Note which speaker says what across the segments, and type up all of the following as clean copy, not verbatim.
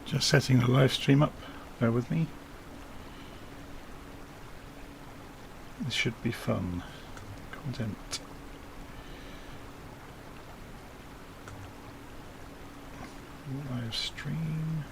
Speaker 1: Just setting the live stream up. Bear with me. This should be fun. Content. Live stream.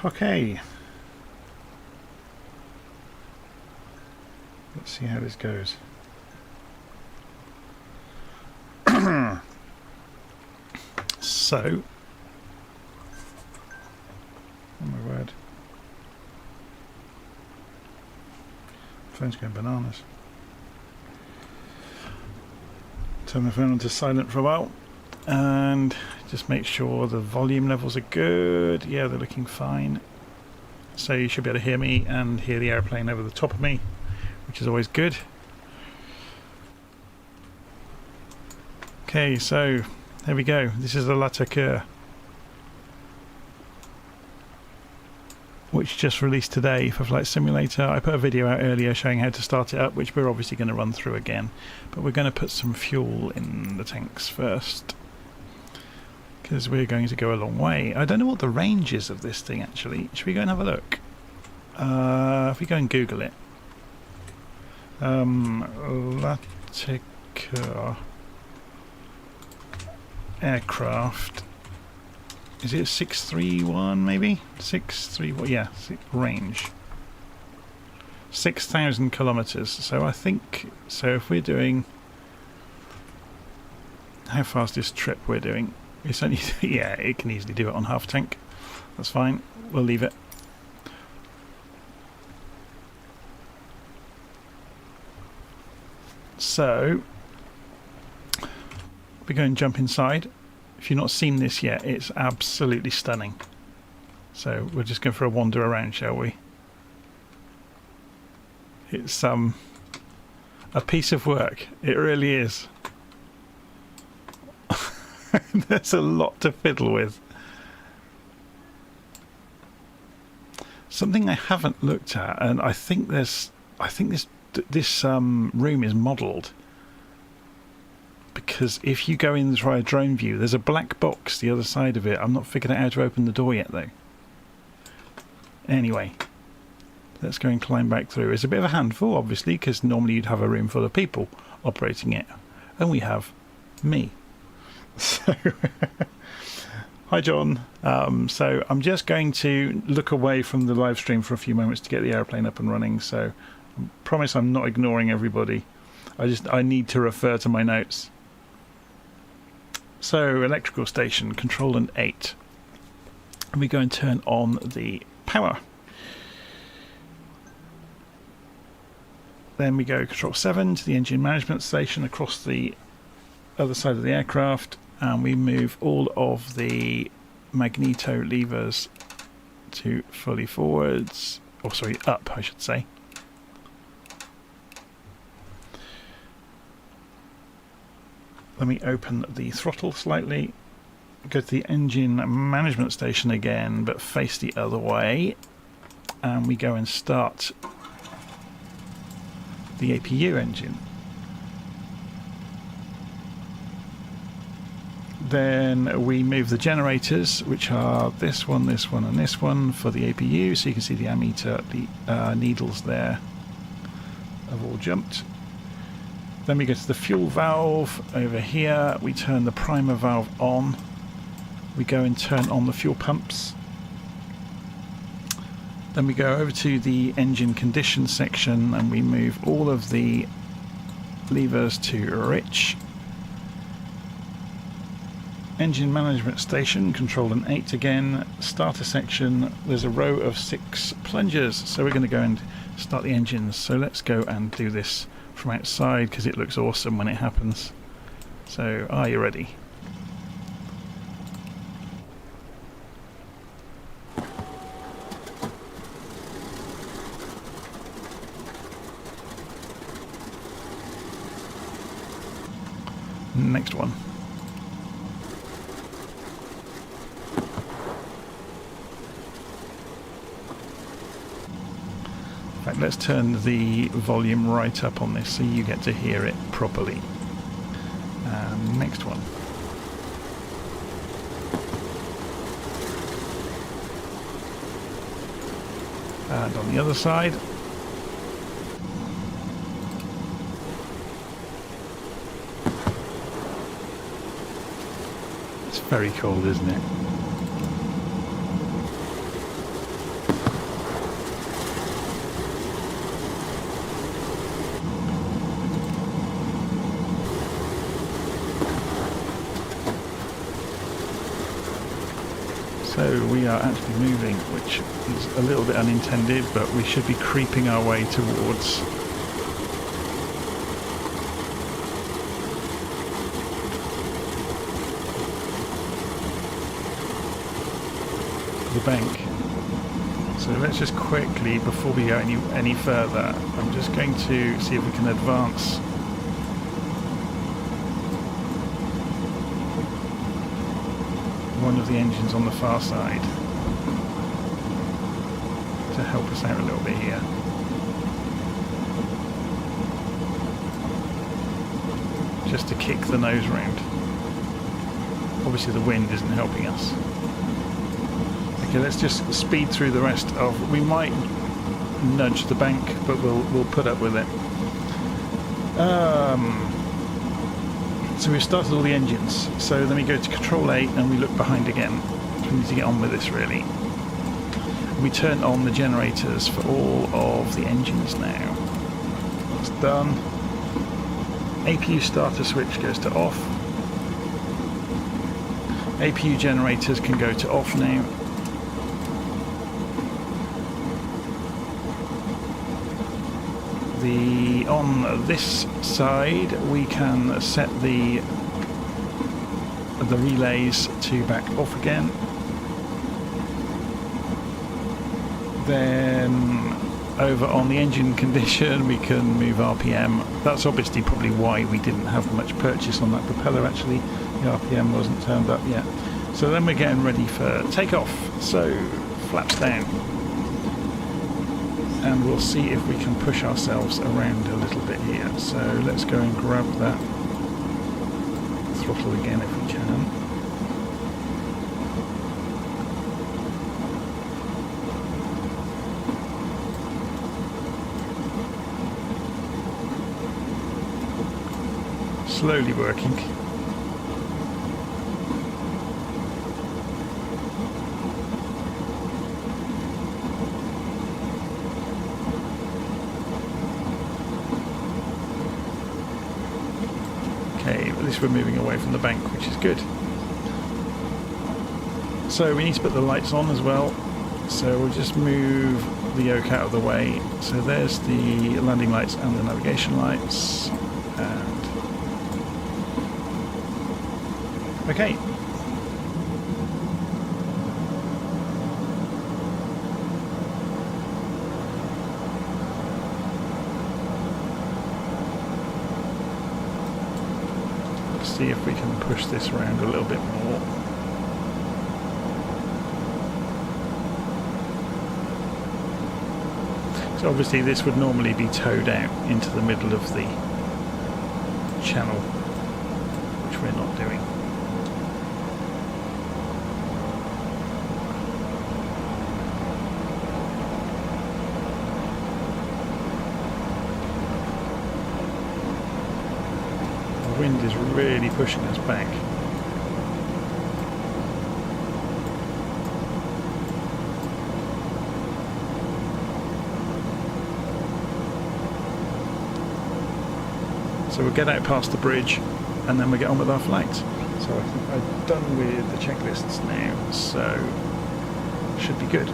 Speaker 1: Okay, let's see how this goes. So, oh my word, phone's going bananas. Turn the phone onto silent for a while and just make sure the volume levels are good. Yeah, they're looking fine. So you should be able to hear me and hear the airplane over the top of me, which is always good. Okay, so there we go. This is the Latécoère, which just released today for Flight Simulator. I put a video out earlier showing how to start it up, which we're obviously going to run through again. But we're going to put some fuel in the tanks first, because we're going to go a long way. I don't know what the range is of this thing actually. Should we go and have a look? If we go and Google it. Latécoère aircraft. Is it 631 maybe? 631, yeah, range. 6,000 kilometers. So I think, so if we're doing, how fast this trip we're doing? It's only, yeah, it can easily do it on half tank. That's fine. We'll leave it. So, we go and jump inside. If you've not seen this yet, it's absolutely stunning. So we're just going for a wander around, shall we? It's a piece of work. It really is. There's a lot to fiddle with. Something I haven't looked at, and I think this room is modelled, because if you go in via drone view, there's a black box the other side of it. I'm not figuring out how to open the door yet though. Anyway, let's go and climb back through. It's a bit of a handful obviously, because normally you'd have a room full of people operating it, and we have me. So hi John. So I'm just going to look away from the live stream for a few moments to get the airplane up and running, so I promise I'm not ignoring everybody. I need to refer to my notes. So electrical station, control and 8. And we go and turn on the power. Then we go control 7 to the engine management station across the other side of the aircraft, and we move all of the magneto levers to fully forwards, or sorry, up I should say. Let me open the throttle slightly, go to the engine management station again, but face the other way, and we go and start the APU engine. Then we move the generators, which are this one, and this one for the APU, so you can see the ammeter, the needles there have all jumped. Then we go to the fuel valve over here. We turn the primer valve on. We go and turn on the fuel pumps. Then we go over to the engine condition section and we move all of the levers to rich. Engine management station, control and 8 again. Starter section, there's a row of 6 plungers, so we're going to go and start the engines. So let's go and do this from outside because it looks awesome when it happens. So are you ready? Next one. In fact, let's turn the volume right up on this so you get to hear it properly. Next one. And on the other side. It's very cold, isn't it? So we are actually moving, which is a little bit unintended, but we should be creeping our way towards the bank. So let's just quickly, before we go any further, I'm just going to see if we can advance one of the engines on the far side to help us out a little bit here. Just to kick the nose round. Obviously the wind isn't helping us. Okay, let's just speed through the rest of... We might nudge the bank, but we'll put up with it. So we've started all the engines, so then we go to Control 8 and we look behind again. We need to get on with this really. We turn on the generators for all of the engines now. That's done. APU starter switch goes to off. APU generators can go to off now. On this side we can set the relays to back off again. Then over on the engine condition we can move RPM. That's obviously probably why we didn't have much purchase on that propeller actually. The RPM wasn't turned up yet. So then we're getting ready for takeoff. So flaps down. And we'll see if we can push ourselves around a little bit here. So let's go and grab that throttle again if we can. Slowly working. We're moving away from the bank, which is good. So we need to put the lights on as well, so we'll just move the yoke out of the way. So there's the landing lights and the navigation lights, and okay. See if we can push this around a little bit more. So obviously this would normally be towed out into the middle of the channel, which we're not doing. The wind is really pushing us back. So we'll get out past the bridge and then we'll get on with our flights. So I think I'm done with the checklists now, so should be good.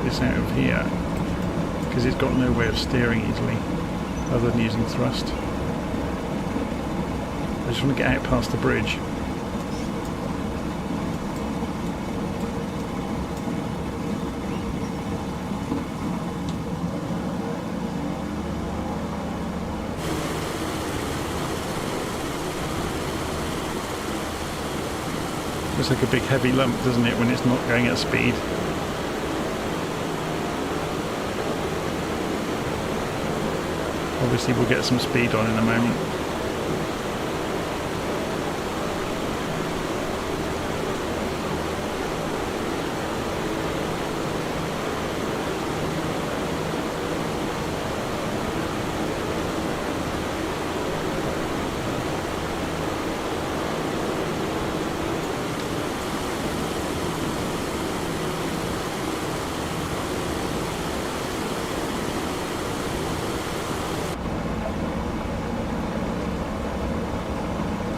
Speaker 1: this out of here because it's got no way of steering easily other than using thrust. I just want to get out past the bridge. Looks like a big heavy lump, doesn't it, when it's not going at speed? Obviously we'll get some speed on in a moment.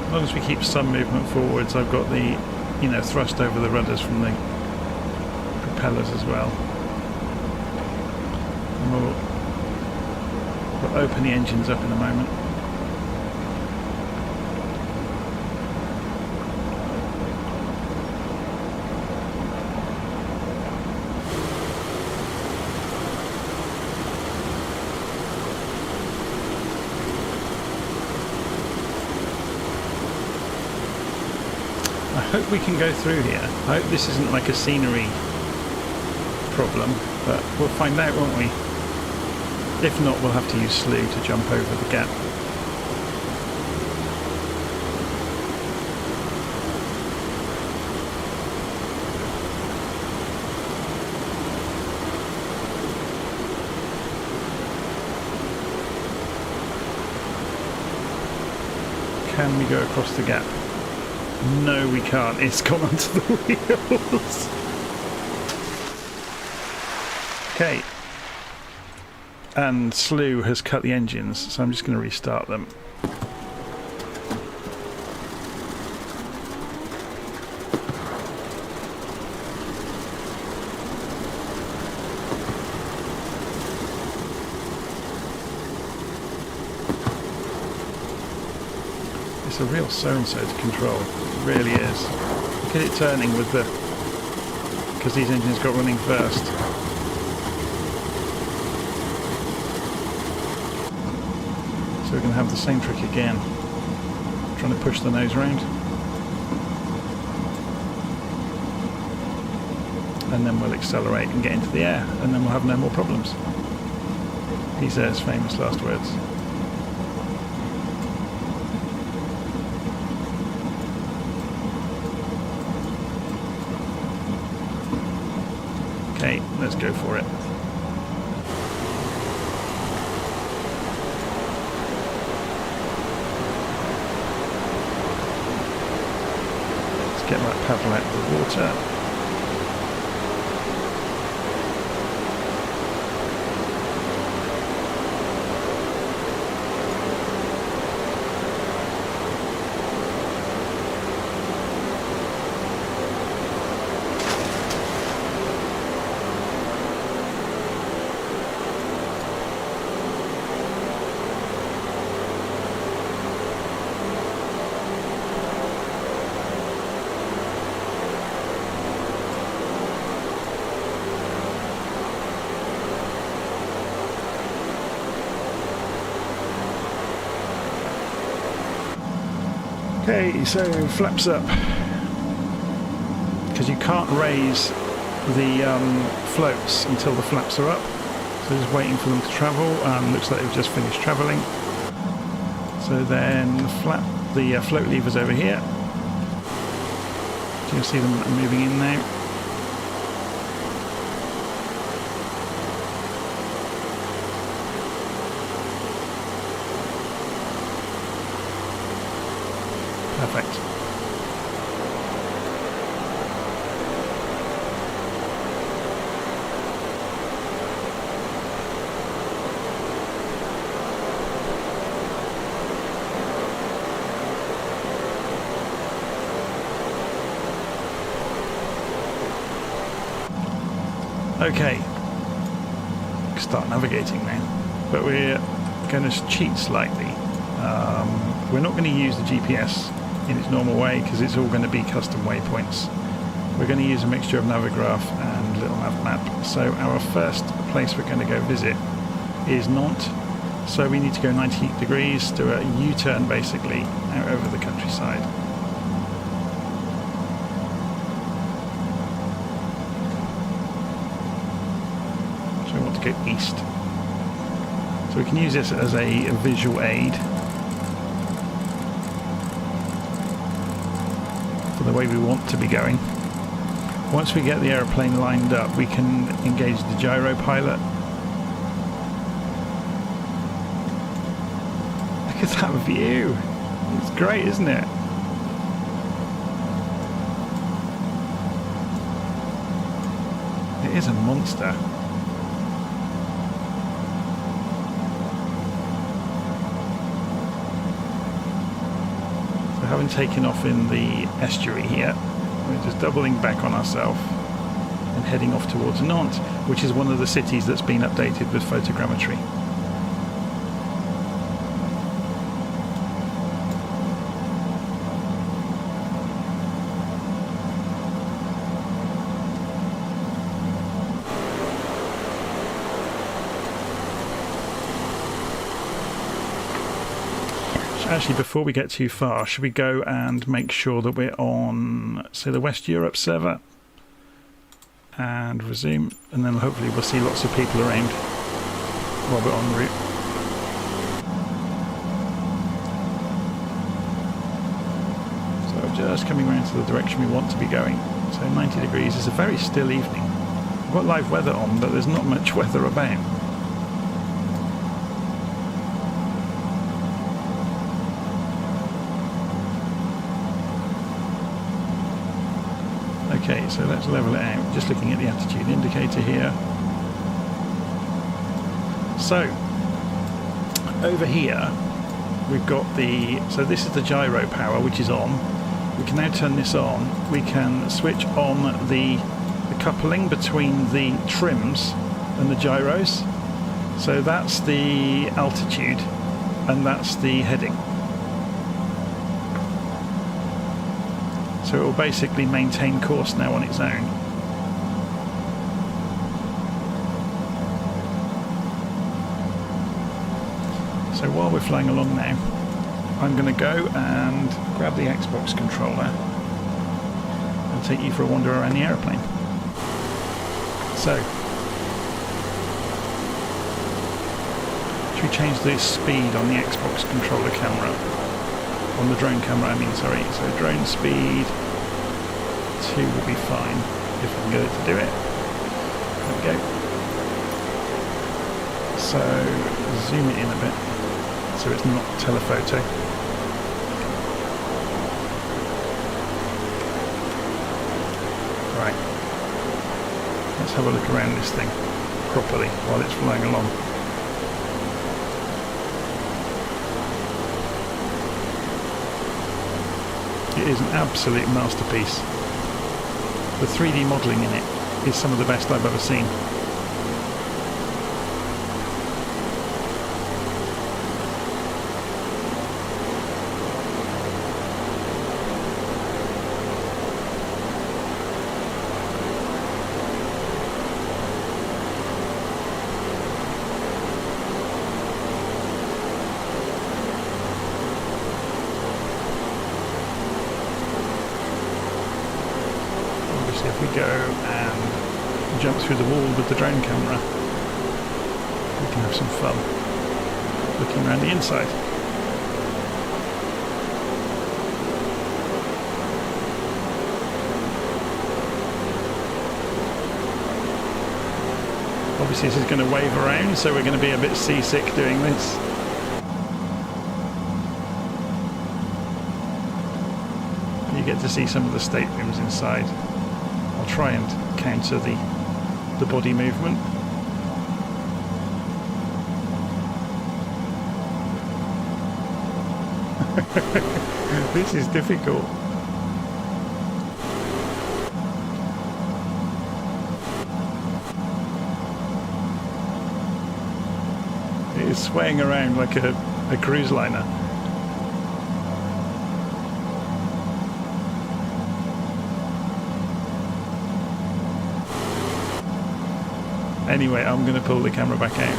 Speaker 1: As long as we keep some movement forwards, I've got the, thrust over the rudders from the propellers as well. And we'll open the engines up in a moment. I hope we can go through here. I hope this isn't like a scenery problem, but we'll find out, won't we? If not, we'll have to use slew to jump over the gap. Can we go across the gap? No, we can't. It's gone onto the wheels. Okay. And slew has cut the engines, so I'm just going to restart them. It's a real so-and-so to control. It really is. Look at it turning with the... because these engines got running first. So we're going to have the same trick again. Trying to push the nose round. And then we'll accelerate and get into the air, and then we'll have no more problems. He's his famous last words. Okay, let's go for it. Let's get that paddle out of the water. Okay, so flaps up, because you can't raise the floats until the flaps are up, so just waiting for them to travel. Looks like they've just finished travelling. So then the float levers over here. So you'll see them moving in now. Perfect. Okay, start navigating now. But we're going to cheat slightly. We're not going to use the GPS in its normal way because it's all going to be custom waypoints. We're going to use a mixture of Navigraph and LittleNavMap. So our first place we're going to go visit is Nantes. So we need to go 90 degrees, do a U-turn basically, out over the countryside. So we want to go east. So we can use this as a visual aid for the way we want to be going. Once we get the aeroplane lined up, we can engage the gyro pilot. Look at that view! It's great, isn't it? It is a monster. So having taken off in the estuary here, we're just doubling back on ourselves and heading off towards Nantes, which is one of the cities that's been updated with photogrammetry. Actually, before we get too far, should we go and make sure that we're on, say, the West Europe server? And resume, and then hopefully we'll see lots of people around while we're en route. So just coming around to the direction we want to be going. So 90 degrees is a very still evening. We've got live weather on, but there's not much weather about. Okay, so let's level it out. Just looking at the attitude indicator here. So, over here, we've got so this is the gyro power, which is on. We can now turn this on. We can switch on the coupling between the trims and the gyros. So that's the altitude, and that's the heading. So it will basically maintain course now on its own. So while we're flying along now, I'm going to go and grab the Xbox controller and take you for a wander around the aeroplane. So, should we change the speed on the Xbox controller camera? On the drone camera, I mean, sorry. So drone speed 2 will be fine if we can get it to do it. There we go. So zoom it in a bit so it's not telephoto. Right. Let's have a look around this thing properly while it's flying along. It is an absolute masterpiece. The 3D modelling in it is some of the best I've ever seen. If we go and jump through the wall with the drone camera, we can have some fun looking around the inside. Obviously this is going to wave around, so we're going to be a bit seasick doing this. You get to see some of the staterooms inside. I'll try and counter the body movement. This is difficult. It's swaying around like a cruise liner. Anyway, I'm going to pull the camera back out.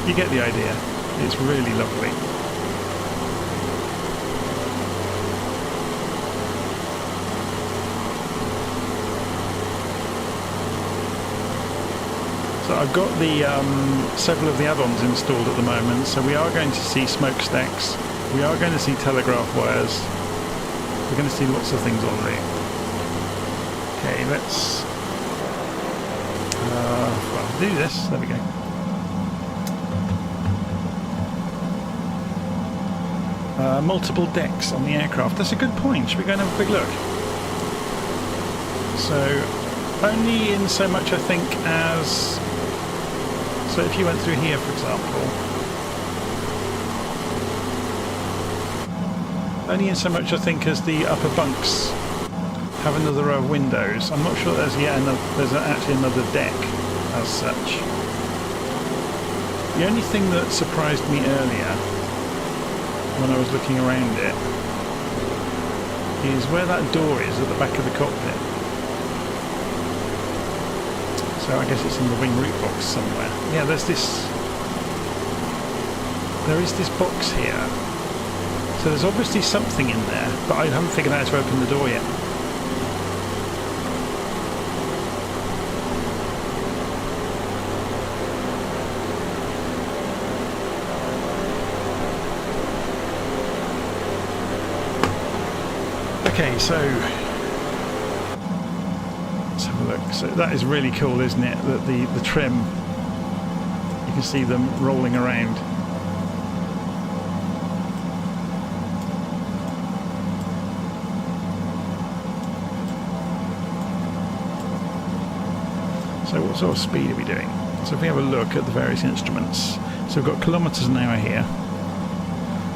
Speaker 1: You get the idea. It's really lovely. So I've got the several of the add-ons installed at the moment, so we are going to see smokestacks, we are going to see telegraph wires, we're going to see lots of things en route. Okay, let's well, do this, there we go. Multiple decks on the aircraft, that's a good point, should we go and have a quick look? So, only in so much I think as... So if you went through here, for example, only in so much I think as the upper bunks have another row of windows. I'm not sure there's yet another, there's actually another deck as such. The only thing that surprised me earlier when I was looking around it is where that door is at the back of the cockpit. So I guess it's in the wing root box somewhere. Yeah, there is this box here. So there's obviously something in there, but I haven't figured out how to open the door yet. Okay, so let's have a look. So that is really cool, isn't it? That the trim, you can see them rolling around. So what sort of speed are we doing? So if we have a look at the various instruments, so we've got kilometres an hour here.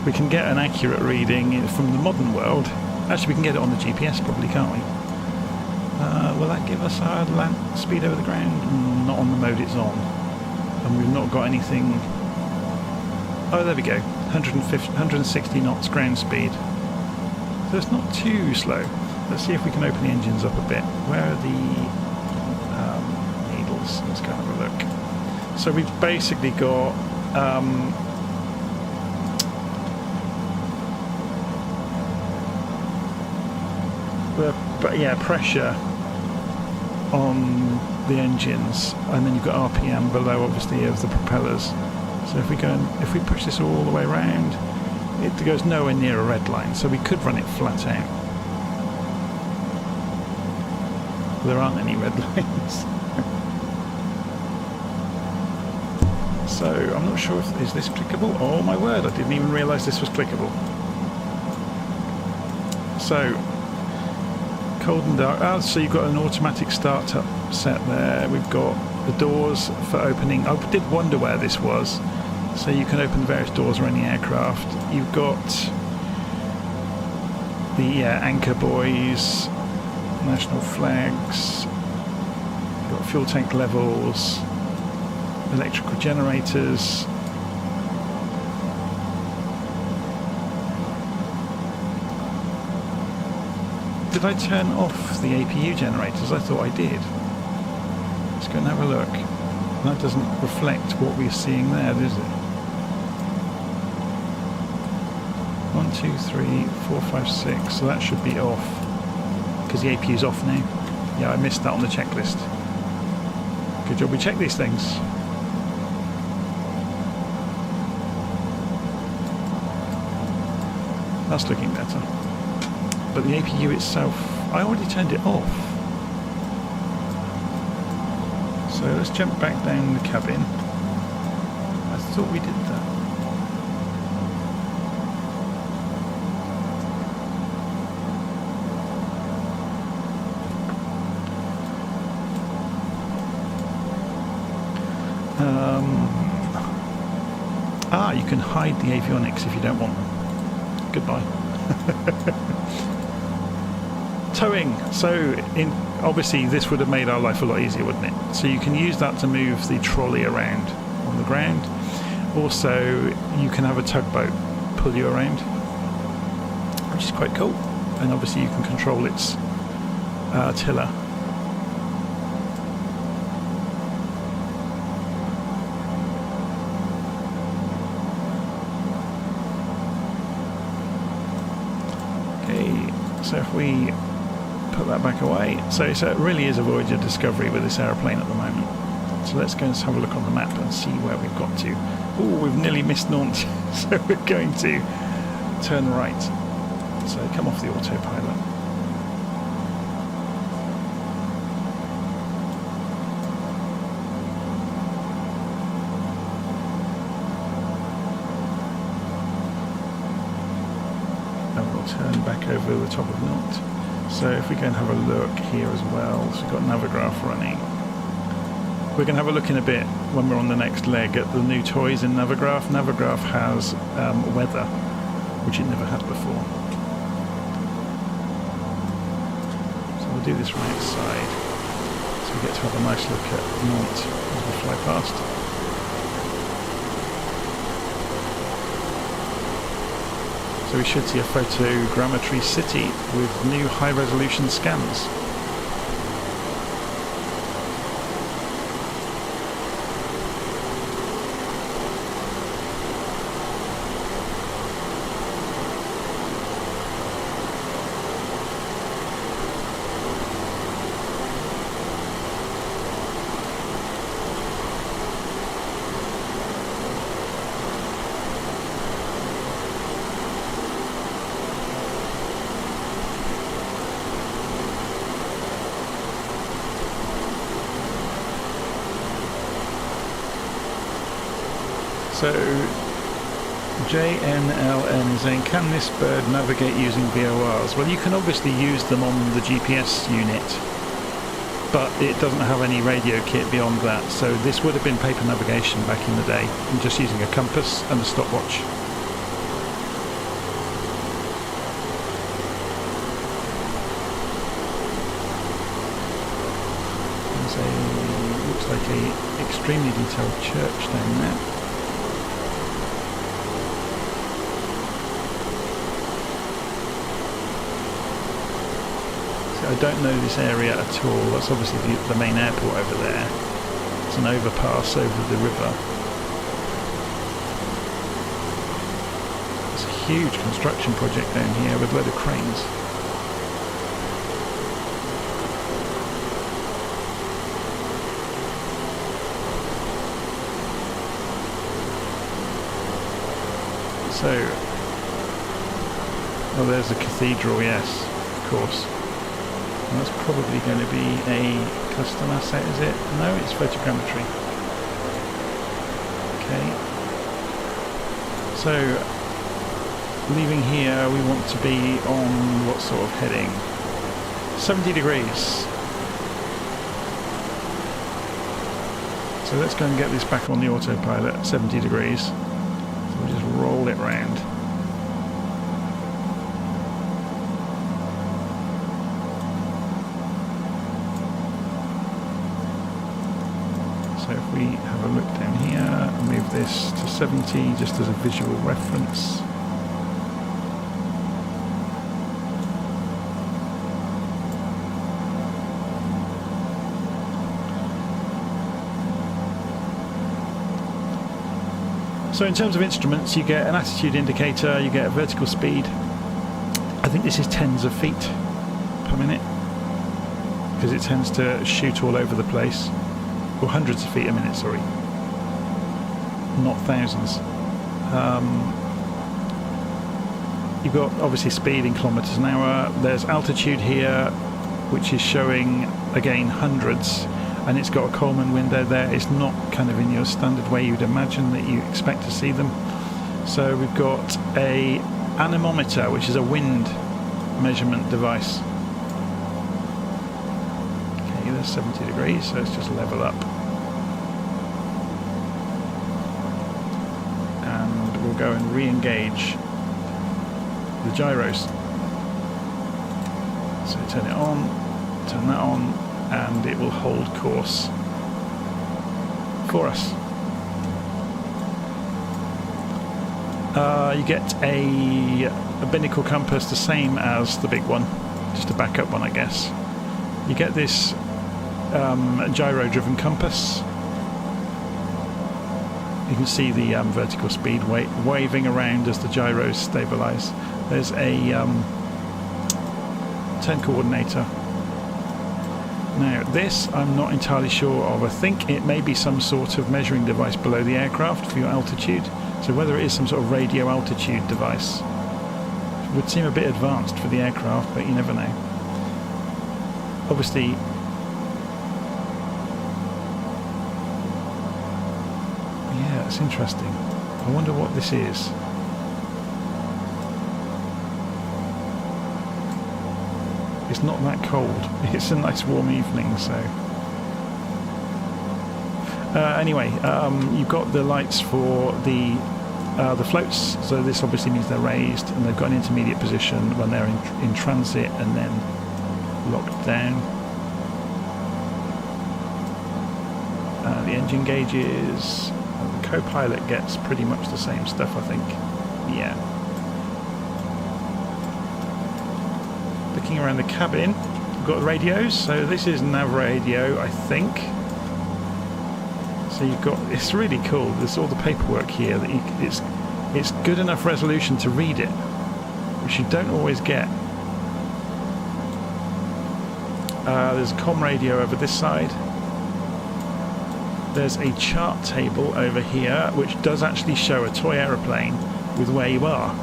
Speaker 1: We can get an accurate reading from the modern world. Actually, we can get it on the GPS probably, can't we? Will that give us our land speed over the ground? Not on the mode it's on. And we've not got anything... Oh, there we go. 160 knots ground speed. So it's not too slow. Let's see if we can open the engines up a bit. Where are the needles? Let's go and have a look. So we've basically got... But yeah, pressure on the engines, and then you've got RPM below, obviously, of the propellers. So if we go and if we push this all the way around, it goes nowhere near a red line. So we could run it flat out. There aren't any red lines. So I'm not sure if is this clickable. Oh my word! I didn't even realise this was clickable. So. Cold and dark. Oh, so you've got an automatic start-up set there. We've got the doors for opening. I did wonder where this was. So you can open the various doors around the aircraft. You've got the anchor buoys, national flags. You've got fuel tank levels, electrical generators. Did I turn off the APU generators? I thought I did. Let's go and have a look. That doesn't reflect what we're seeing there, does it? 1, 2, 3, 4, 5, 6. So that should be off. Because the APU's off now. Yeah, I missed that on the checklist. Good job we check these things. That's looking better. But the APU itself, I already turned it off. So let's jump back down the cabin. I thought we did that. You can hide the avionics if you don't want them. Goodbye. Towing. So obviously this would have made our life a lot easier, wouldn't it? So you can use that to move the trolley around on the ground. Also, you can have a tugboat pull you around, which is quite cool. And obviously you can control its tiller. So if we put that back away, so it really is a voyage of discovery with this aeroplane at the moment. So let's go and have a look on the map and see where we've got to. Oh, we've nearly missed Nantes, so we're going to turn right. So come off the autopilot. Turn back over the top of Nantes. So if we go and have a look here as well, so we've got Navigraph running. We're going to have a look in a bit when we're on the next leg at the new toys in Navigraph. Navigraph has weather, which it never had before. So we'll do this from outside, so we get to have a nice look at Nantes as we fly past. So we should see a photogrammetry city with new high-resolution scans. So JNLN is saying, can this bird navigate using VORs? Well, you can obviously use them on the GPS unit, but it doesn't have any radio kit beyond that. So this would have been paper navigation back in the day, and just using a compass and a stopwatch. Looks like a extremely detailed church down there. I don't know this area at all. That's obviously the main airport over there. It's an overpass over the river. It's a huge construction project down here with a load of cranes. So, well, there's the cathedral, yes, of course. And that's probably going to be a custom asset, is it? No, it's photogrammetry. Okay. So, leaving here, we want to be on what sort of heading? 70 degrees. So let's go and get this back on the autopilot at 70 degrees. So we'll just roll it round. So if we have a look down here and move this to 70 just as a visual reference. So in terms of instruments, you get an attitude indicator, you get a vertical speed. I think this is tens of feet per minute, because it tends to shoot all over the place. Or hundreds of feet a minute, sorry. Not thousands. You've got obviously speed in kilometres an hour. There's altitude here, which is showing, again, hundreds. And it's got a Coleman window there. It's not kind of in your standard way you'd imagine that you expect to see them. So we've got a anemometer, which is a wind measurement device. Okay, there's 70 degrees, so let's just level up. And we'll go and re-engage the gyros. So turn it on, turn that on, and it will hold course for us. You get a binnacle compass, the same as the big one, just a backup one, I guess. You get this gyro-driven compass. You can see the vertical speed waving around as the gyros stabilise. There's a turn coordinator. Now this I'm not entirely sure of. I think it may be some sort of measuring device below the aircraft for your altitude. So whether it is some sort of radio altitude device, it would seem a bit advanced for the aircraft, but you never know. Obviously, yeah, it's interesting. I wonder what this is. It's not that cold. It's a nice warm evening, so... anyway, you've got the lights for the floats, so this obviously means they're raised, and they've got an intermediate position when they're in transit and then locked down. The engine gauges, the co-pilot gets pretty much the same stuff, I think. Yeah. Looking around the cabin, we've got the radios, so this is nav radio, I think. So you've got, it's really cool, there's all the paperwork here, that it's good enough resolution to read it, which you don't always get. There's a comm radio over this side. There's a chart table over here, which does actually show a toy aeroplane with where you are,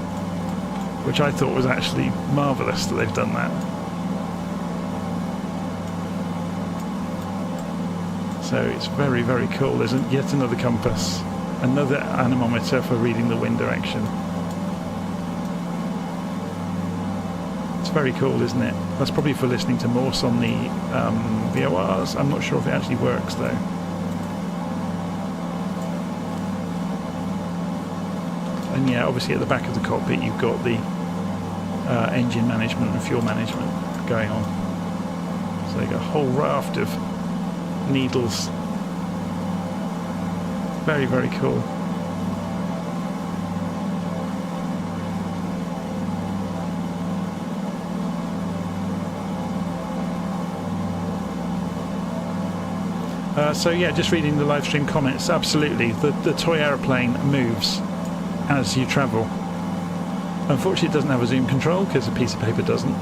Speaker 1: which I thought was actually marvellous that they've done that. So it's very, very cool. There's yet another compass, another anemometer for reading the wind direction. It's very cool, isn't it? That's probably for listening to Morse on the VORs. I'm not sure if it actually works though. And yeah, obviously at the back of the cockpit you've got the engine management and fuel management going on. So you've got a whole raft of needles. Very, very cool. So yeah, just reading the live stream comments, absolutely, the toy aeroplane moves as you travel. Unfortunately it doesn't have a zoom control because a piece of paper doesn't.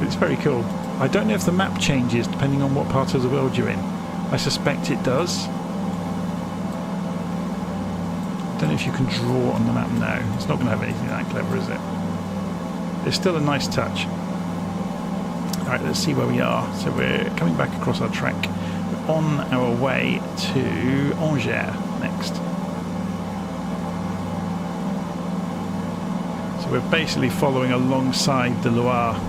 Speaker 1: It's very cool. I don't know if the map changes depending on what part of the world you're in. I suspect it does. I don't know if you can draw on the map now. It's not going to have anything that clever, is it? It's still a nice touch. Alright, let's see where we are. So we're coming back across our track. We're on our way to Angers next. So we're basically following alongside the Loire.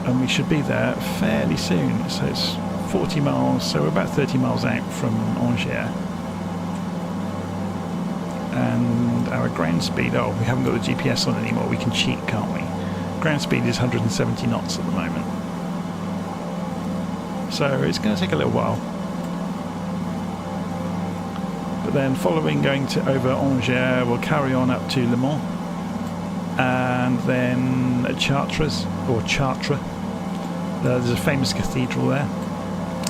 Speaker 1: And we should be there fairly soon. So it's 40 miles, so we're about 30 miles out from Angers. And our ground speed, oh, we haven't got the GPS on anymore, we can cheat, can't we? Ground speed is 170 knots at the moment. So it's going to take a little while. But then following going over Angers, we'll carry on up to Le Mans. And then at Chartres, or Chartres, there's a famous cathedral there.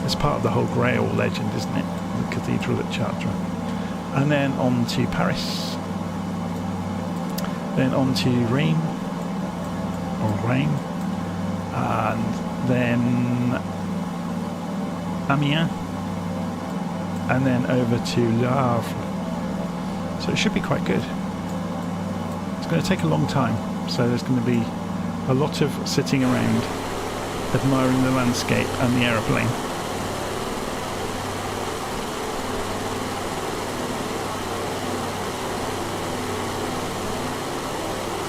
Speaker 1: It's part of the whole Grail legend, isn't it? The cathedral at Chartres. And then on to Paris. Then on to Reims. Or Reims. And then Amiens. And then over to Le Havre. So it should be quite good. It's going to take a long time, so there's going to be a lot of sitting around admiring the landscape and the aeroplane.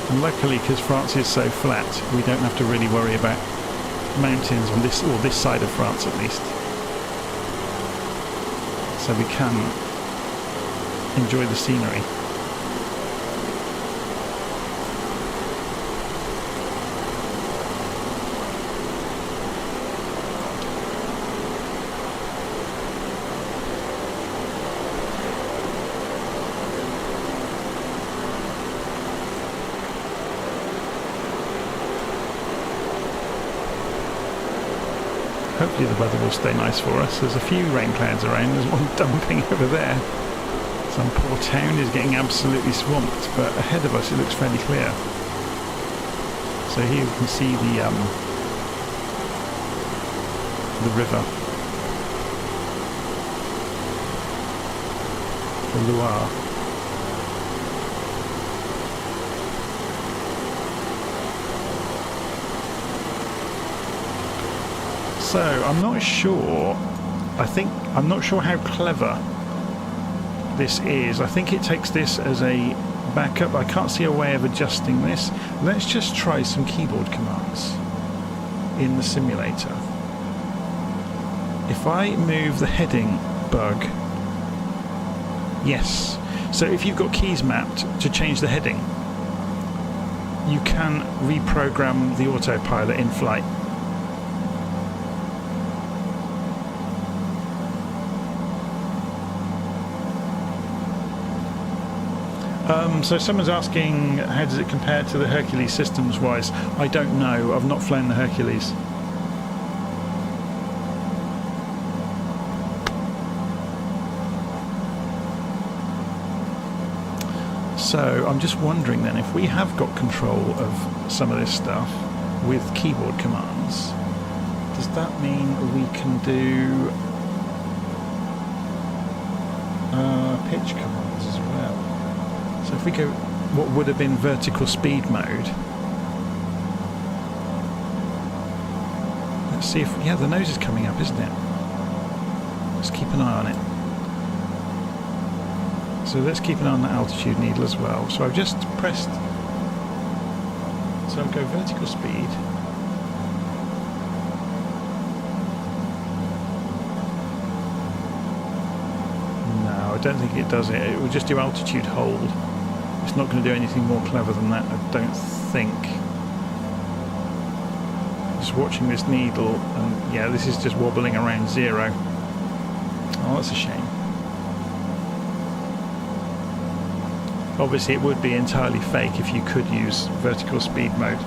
Speaker 1: And luckily, because France is so flat, we don't have to really worry about mountains on this, or this side of France at least. So we can enjoy the scenery. Hopefully the weather will stay nice for us. There's a few rain clouds around. There's one dumping over there. Some poor town is getting absolutely swamped, but ahead of us it looks fairly clear. So here you can see the river, the Loire. So I'm not sure. I'm not sure how clever this is. I think it takes this as a backup. I can't see a way of adjusting this. Let's just try some keyboard commands in the simulator. If I move the heading bug, yes. So if you've got keys mapped to change the heading, you can reprogram the autopilot in flight. So someone's asking, how does it compare to the Hercules systems wise? I don't know. I've not flown the Hercules. So I'm just wondering then, if we have got control of some of this stuff with keyboard commands, does that mean we can do pitch commands as well? So if we go what would have been vertical speed mode, let's see if, yeah, the nose is coming up, isn't it? Let's keep an eye on it. So let's keep an eye on that altitude needle as well. So I've just pressed, so I'll go vertical speed. No, I don't think it does it. It will just do altitude hold. It's not going to do anything more clever than that, I don't think. Just watching this needle, and yeah, this is just wobbling around 0. Oh, that's a shame. Obviously it would be entirely fake if you could use vertical speed mode.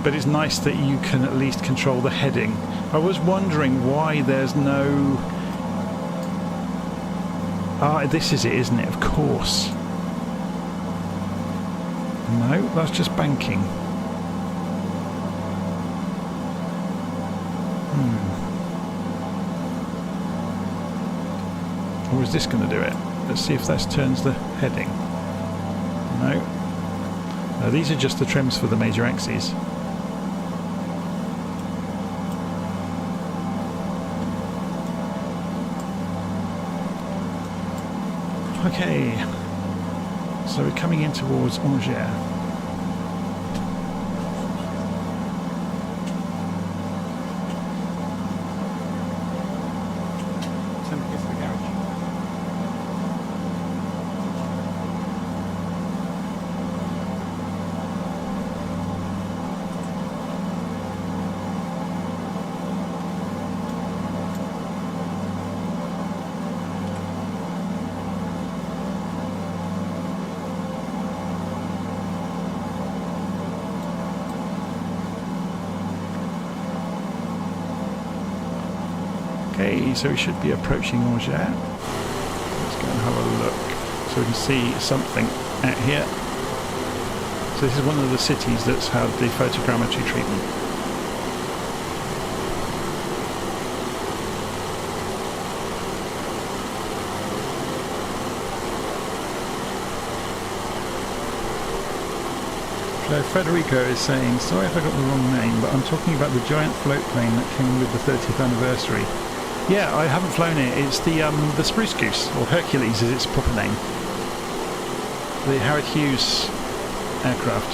Speaker 1: But it's nice that you can at least control the heading. I was wondering why there's no... Ah, this is it, isn't it? Of course. No, that's just banking. Or is this going to do it? Let's see if that turns the heading. No. No, these are just the trims for the major axes. Okay, so we're coming in towards Angers. Okay, so we should be approaching Angers. Let's go and have a look so we can see something out here. So this is one of the cities that's had the photogrammetry treatment. So Federico is saying, sorry if I got the wrong name, but I'm talking about the giant float plane that came with the 30th anniversary. Yeah, I haven't flown it. It's the Spruce Goose, or Hercules is its proper name. The Howard Hughes aircraft.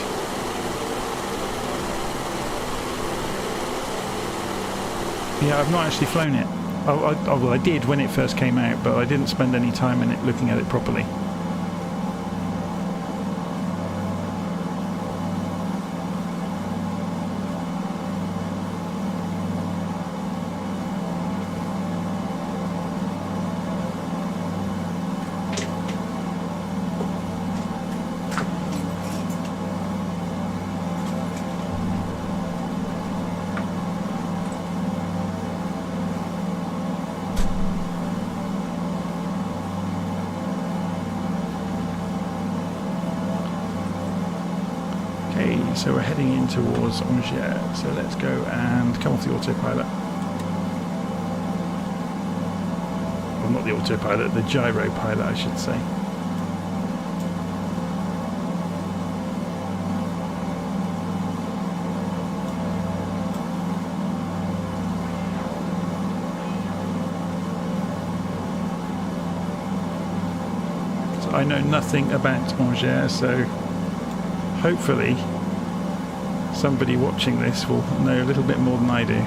Speaker 1: Yeah, I've not actually flown it. Well, I did when it first came out, but I didn't spend any time in it looking at it properly. so we're heading in towards Angers. So let's go and come off the autopilot. Well, not the autopilot, the gyro pilot, I should say. So I know nothing about Angers, so hopefully somebody watching this will know a little bit more than I do.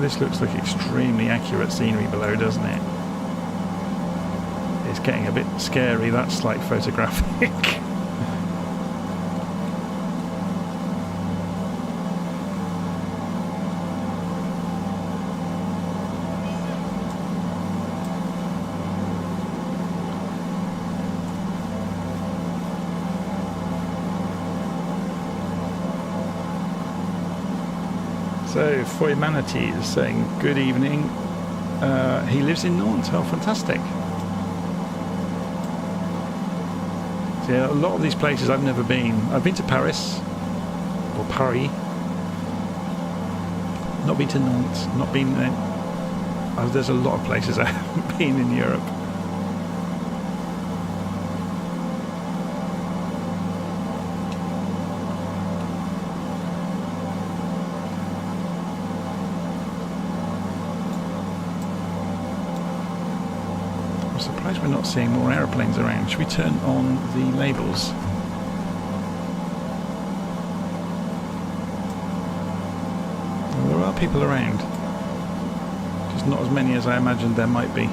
Speaker 1: This looks like extremely accurate scenery below, doesn't it? It's getting a bit scary, that's like photographic. So, Foymanity is saying, good evening. He lives in Nantes. Oh, fantastic. So, yeah, a lot of these places I've never been. I've been to Paris, or Paris. Not been to Nantes, not been there. There's a lot of places I haven't been in Europe. We're not seeing more aeroplanes around. Should we turn on the labels? Well, there are people around, just not as many as I imagined there might be.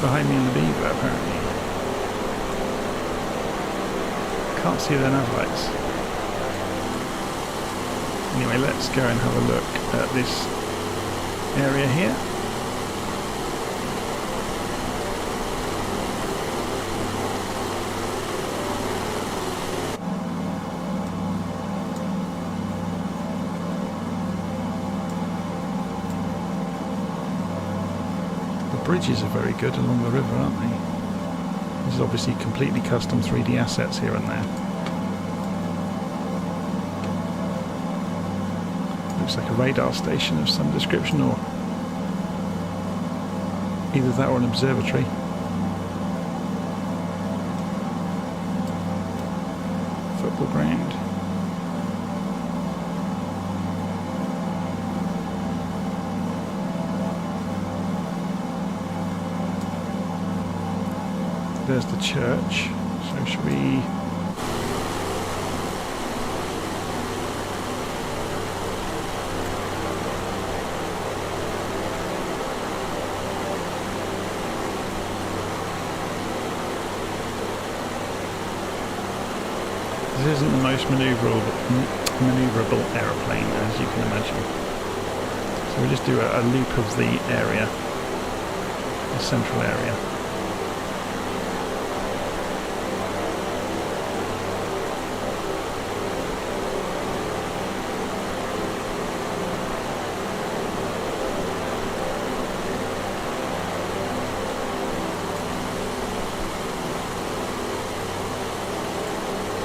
Speaker 1: Behind me in the beaver, apparently. Can't see their nav lights. Anyway, let's go and have a look at this area here. Bridges are very good along the river, aren't they? This is obviously completely custom 3D assets here and there. Looks like a radar station of some description, or either that or an observatory. Football ground. There's the church, so should we... This isn't the most manoeuvrable aeroplane, as you can imagine. So we just do a loop of the area, the central area.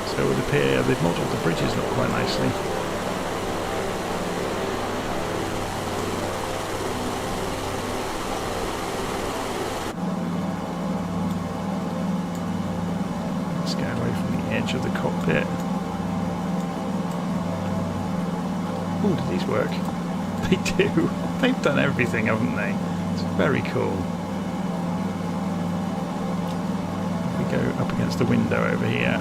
Speaker 1: So it would appear they've modelled the bridges up quite nicely. Let's get away from the edge of the cockpit. Oh, do these work? They do. They've done everything, haven't they? It's very cool. If we go up against the window over here.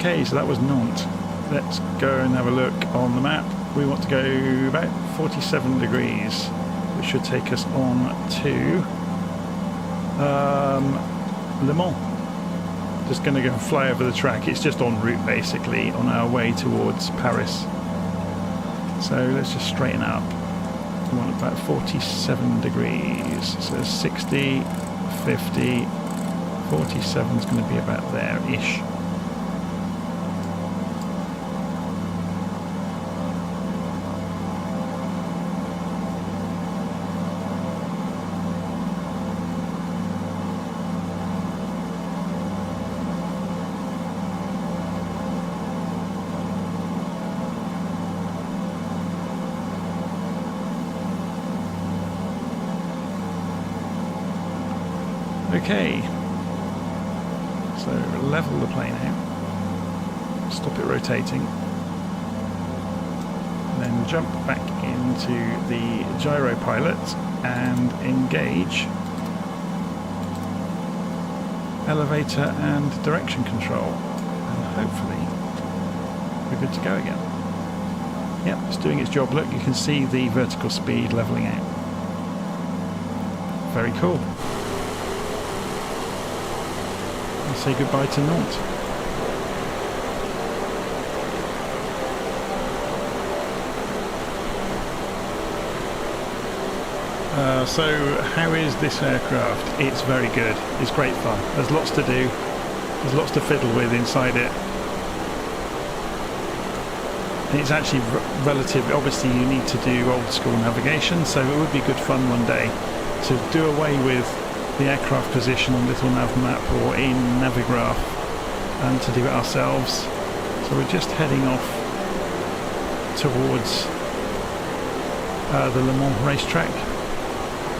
Speaker 1: Okay, so that was Nantes. Let's go and have a look on the map. We want to go about 47 degrees, which should take us on to Le Mans. Just going to go and fly over the track. It's just en route basically on our way towards Paris. So let's just straighten up. We want about 47 degrees. So 60, 50, 47 is going to be about there-ish. Okay, so level the plane out, stop it rotating, then jump back into the gyro pilot and engage elevator and direction control, and hopefully we're good to go again. Yep, it's doing its job. Look, you can see the vertical speed leveling out. Very cool. Say goodbye to Nantes. So how is this aircraft? It's very good. It's great fun. There's lots to do. There's lots to fiddle with inside it. And it's actually relative. Obviously you need to do old school navigation, so it would be good fun one day to do away with the aircraft position on LittleNavMap or in Navigraph and to do it ourselves. So we're just heading off towards the Le Mans racetrack,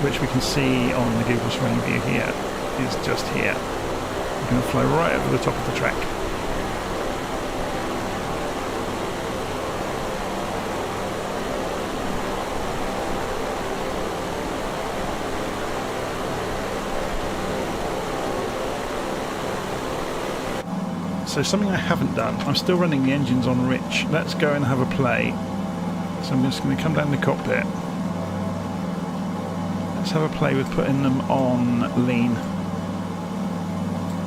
Speaker 1: which we can see on the Google Stream view here. It's just here. We're going to fly right over the top of the track. So something I haven't done, I'm still running the engines on rich. Let's go and have a play. So I'm just going to come down the cockpit. Let's have a play with putting them on lean.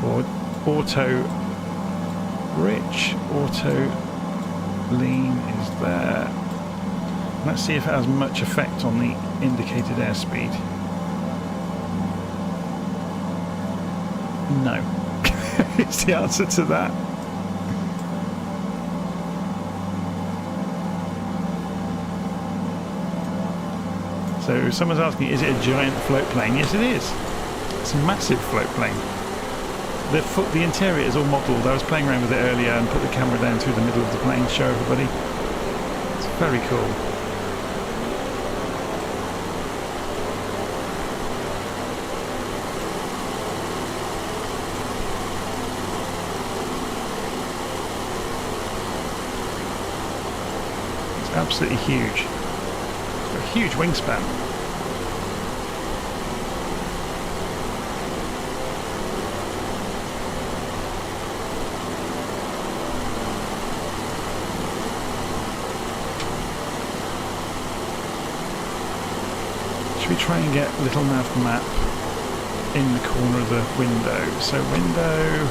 Speaker 1: Or auto rich, auto lean is there. Let's see if it has much effect on the indicated airspeed. No. It's the answer to that. So someone's asking, is it a giant float plane? Yes, it is. It's a massive float plane. The interior is all modelled. I was playing around with it earlier and put the camera down through the middle of the plane to show everybody. It's very cool. Absolutely huge. It's got a huge wingspan. Should we try and get LittleNavMap in the corner of the window? So window,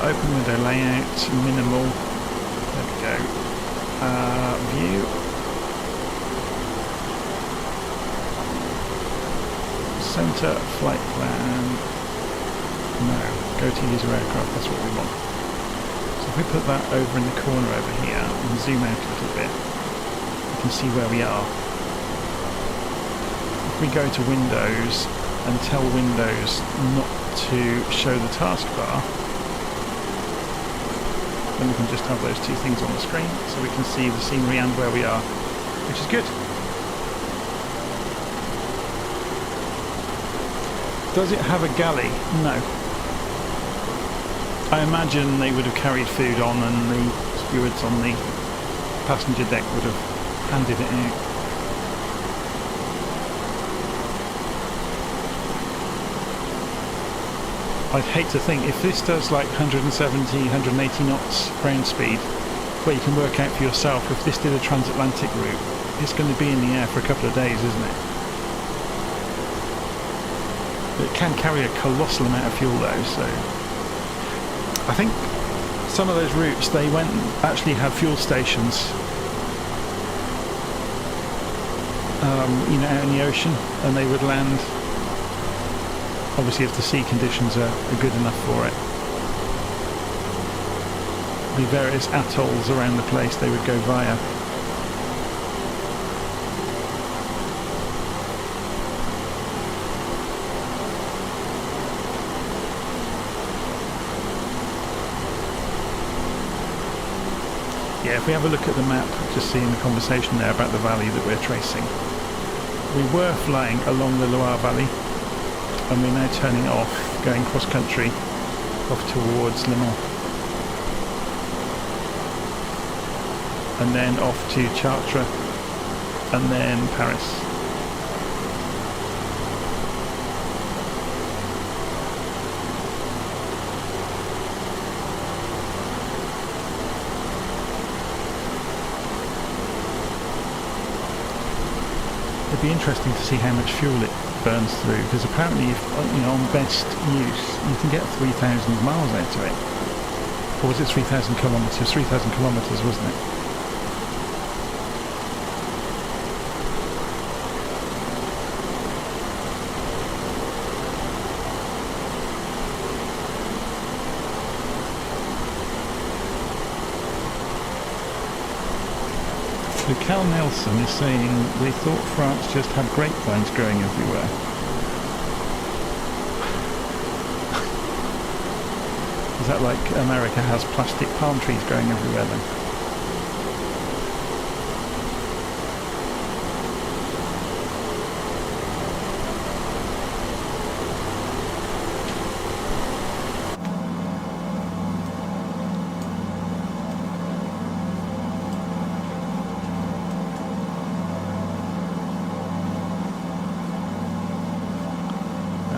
Speaker 1: open window layout, minimal. There we go. View. Center, flight plan. No, go to user aircraft, that's what we want. So if we put that over in the corner over here and zoom out a little bit, we can see where we are. If we go to Windows and tell Windows not to show the taskbar, then we can just have those two things on the screen so we can see the scenery and where we are, which is good. Does it have a galley? No. I imagine they would have carried food on and the stewards on the passenger deck would have handed it out. I'd hate to think, if this does like 170, 180 knots ground speed, well, you can work out for yourself, if this did a transatlantic route, it's going to be in the air for a couple of days, isn't it? It can carry a colossal amount of fuel though, so I think some of those routes, they went and actually had fuel stations, you know, out in the ocean, and they would land, obviously if the sea conditions are good enough for it. The various atolls around the place they would go via. Yeah, if we have a look at the map, just seeing the conversation there about the valley that we're tracing. We were flying along the Loire Valley, and we're now turning off, going cross country, off towards Le Mans. And then off to Chartres, and then Paris. It'd be interesting to see how much fuel it burns through, because apparently, if, you know, on best use, you can get 3,000 miles out of it. Or was it 3,000 kilometres? 3,000 kilometres, wasn't it? So Cal Nelson is saying they thought France just had grapevines growing everywhere. Is that like America has plastic palm trees growing everywhere then?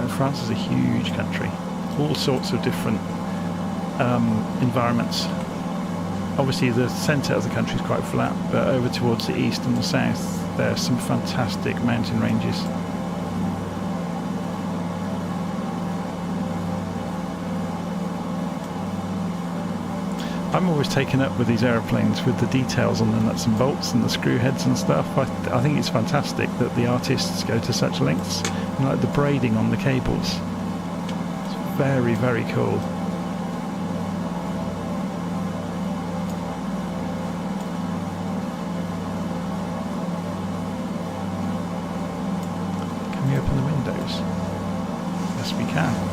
Speaker 1: France is a huge country, all sorts of different environments. Obviously the centre of the country is quite flat, but over towards the east and the south there are some fantastic mountain ranges. I'm always taken up with these aeroplanes, with the details on the nuts and bolts and the screw heads and stuff. I think it's fantastic that the artists go to such lengths, and like the braiding on the cables. It's very, very cool. Can we open the windows? Yes, we can.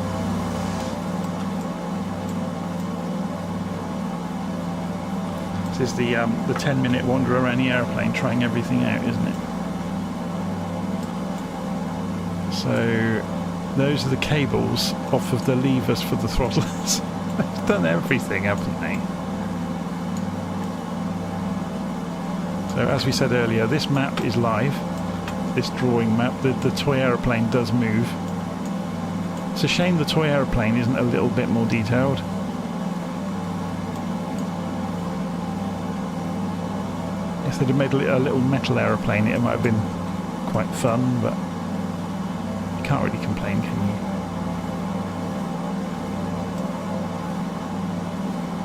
Speaker 1: Is the 10-minute wander around the airplane, trying everything out, isn't it? So those are the cables off of the levers for the throttles. They've done everything, haven't they? So as we said earlier, this map is live. This drawing map, the toy aeroplane does move. It's a shame the toy aeroplane isn't a little bit more detailed. If they'd have made a little metal aeroplane, it might have been quite fun, but you can't really complain, can you?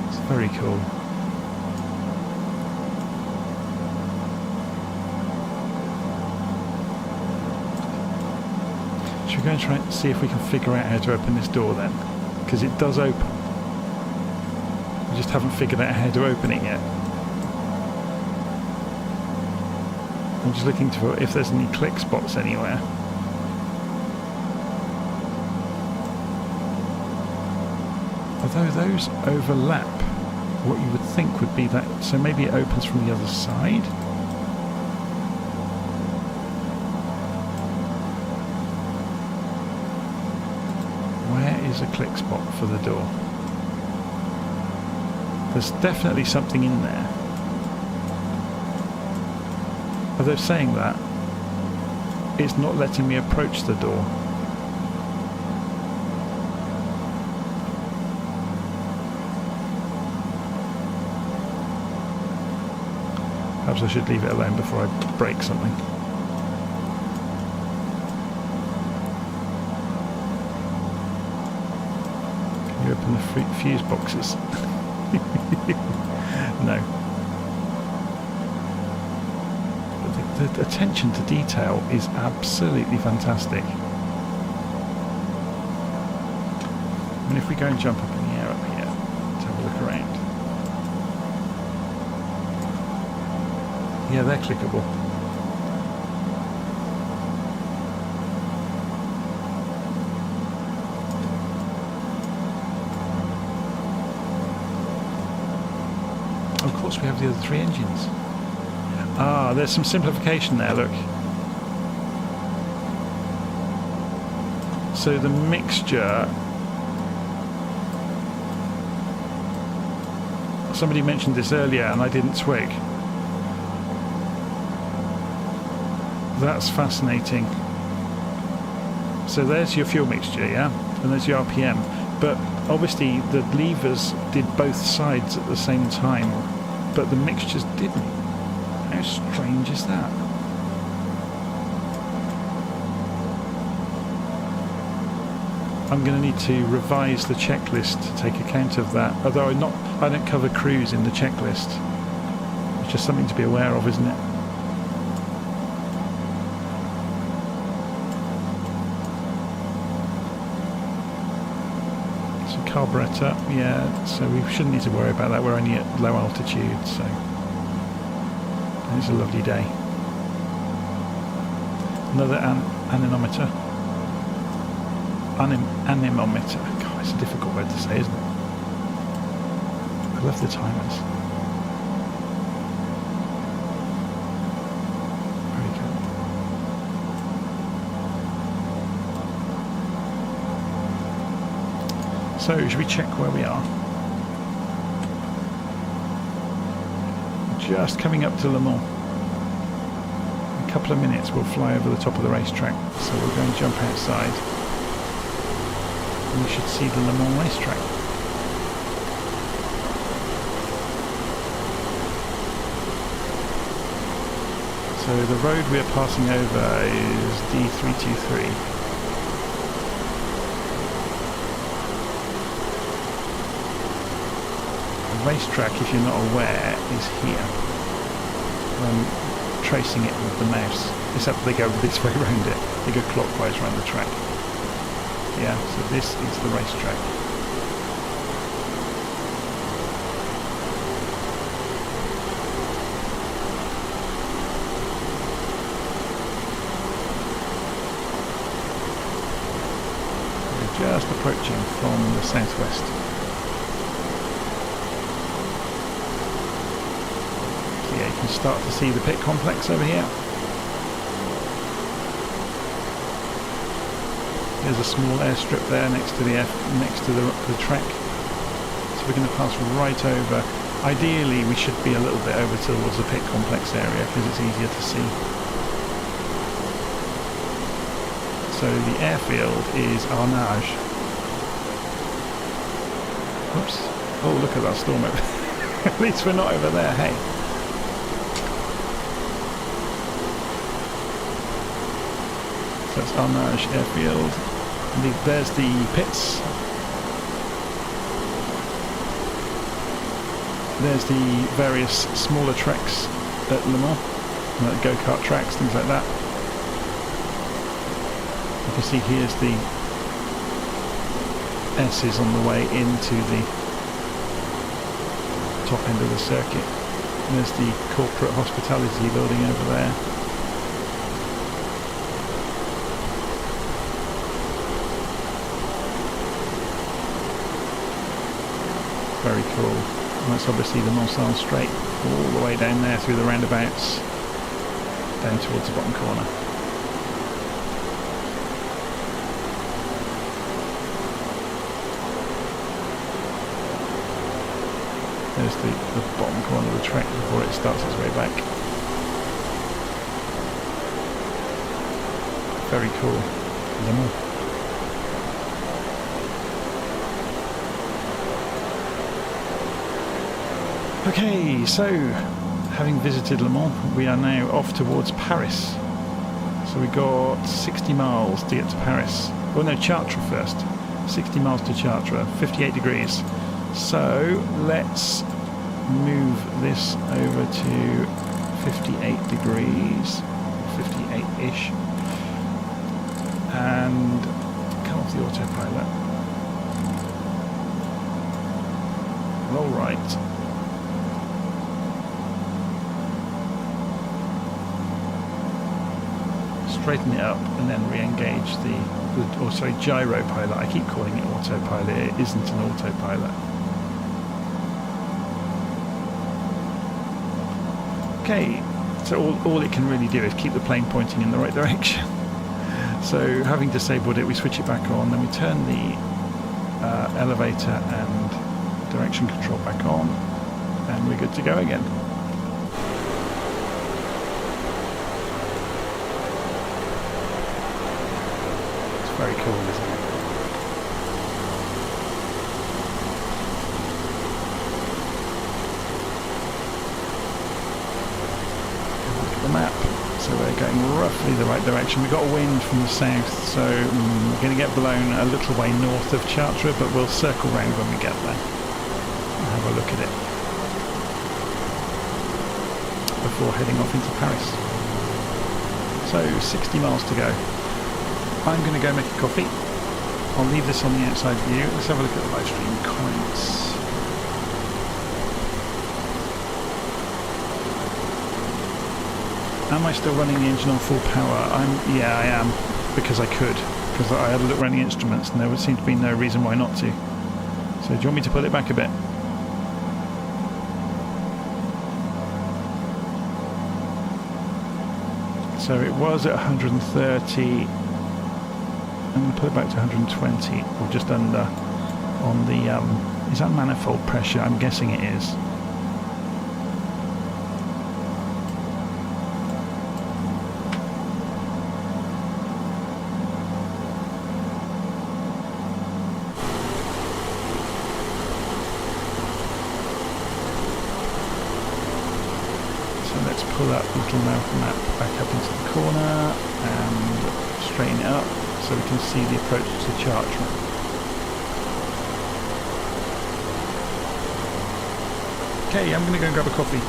Speaker 1: It's very cool. Should we go and try and see if we can figure out how to open this door then? Because it does open. We just haven't figured out how to open it yet. I'm just looking for if there's any click spots anywhere. Although those overlap what you would think would be that, so maybe it opens from the other side. Where is a click spot for the door? There's definitely something in there. Although saying that, it's not letting me approach the door. Perhaps I should leave it alone before I break something. Can you open the fuse boxes? No. But the attention to detail is absolutely fantastic. I mean, if we go and jump up in the air up here, let's have a look around. Yeah, they're clickable. Of course, we have the other 3 engines. Ah, there's some simplification there, look. So the mixture... Somebody mentioned this earlier and I didn't twig. That's fascinating. So there's your fuel mixture, yeah? And there's your RPM. But obviously the levers did both sides at the same time, but the mixtures didn't. How strange is that? I'm going to need to revise the checklist to take account of that. Although I don't cover cruise in the checklist. It's just something to be aware of, isn't it? So carburetor, yeah. So we shouldn't need to worry about that. We're only at low altitude, so it's a lovely day. Another anemometer. Anemometer. God, it's a difficult word to say, isn't it? I love the timers. Very cool. So, should we check where we are? Just coming up to Le Mans. In a couple of minutes we'll fly over the top of the racetrack. So we'll go and jump outside. We should see the Le Mans racetrack. So the road we're passing over is D323. The racetrack, if you're not aware, is here. I'm tracing it with the mouse, except they go this way around it. They go clockwise around the track. Yeah, so this is the racetrack. We're just approaching from the southwest. So yeah, you can start to see the pit complex over here. There's a small airstrip there next to the track. So we're going to pass right over. Ideally, we should be a little bit over towards the pit complex area because it's easier to see. So the airfield is Arnage. Oops. Oh, look at that storm over. At least we're not over there, hey. So it's Arnage airfield. There's the pits. There's the various smaller tracks at Le Mans, like go-kart tracks, things like that. You can see here's the S's on the way into the top end of the circuit. And there's the corporate hospitality building over there. Very cool. And that's obviously the Mont Straight all the way down there through the roundabouts down towards the bottom corner. There's the bottom corner of the track before it starts its way back. Very cool. Le Mans. Okay, so having visited Le Mans, we are now off towards Paris. So we got 60 miles to get to Paris. Oh no, Chartres first. 60 miles to Chartres, 58 degrees. So let's move this over to 58 degrees, 58-ish, and come off the autopilot. Roll right. Straighten it up and then re-engage the gyro pilot. I keep calling it autopilot, it isn't an autopilot. Okay, so all it can really do is keep the plane pointing in the right direction. So having disabled it, we switch it back on, then we turn the elevator and direction control back on, and we're good to go again. It's very cool, isn't it? The map, so we're going roughly the right direction. We've got a wind from the south, so we're going to get blown a little way north of Chartres, but we'll circle round when we get there and have a look at it before heading off into Paris. So 60 miles to go. I'm going to go make a coffee. I'll leave this on the outside view. Let's have a look at the live stream comments. Am I still running the engine on full power? Yeah, I am, because I could. Because I had a look around the instruments and there would seem to be no reason why not to. So do you want me to pull it back a bit? So it was at 130. I'm going to put it back to 120, or just under, on the, is that manifold pressure? I'm guessing it is. Pull that LittleNavMap back up into the corner and straighten it up so we can see the approach to Chartres. Okay, I'm going to go and grab a coffee.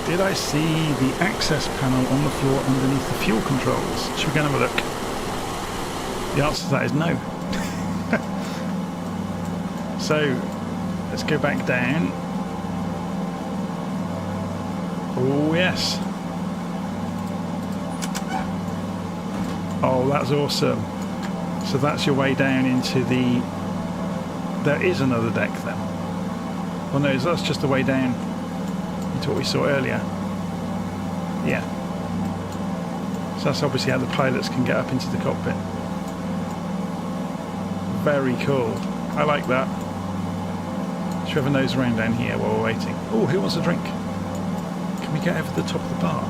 Speaker 1: Did I see the access panel on the floor underneath the fuel controls? Should we go and have a look? The answer to that is no. So, let's go back down. Oh yes. Oh, that's awesome. So that's your way down into the... There is another deck then. Well no, that's just the way down into what we saw earlier. Yeah. So that's obviously how the pilots can get up into the cockpit. Very cool. I like that. Should we have a nose around down here while we're waiting? Oh, who wants a drink? Can we get over the top of the bar?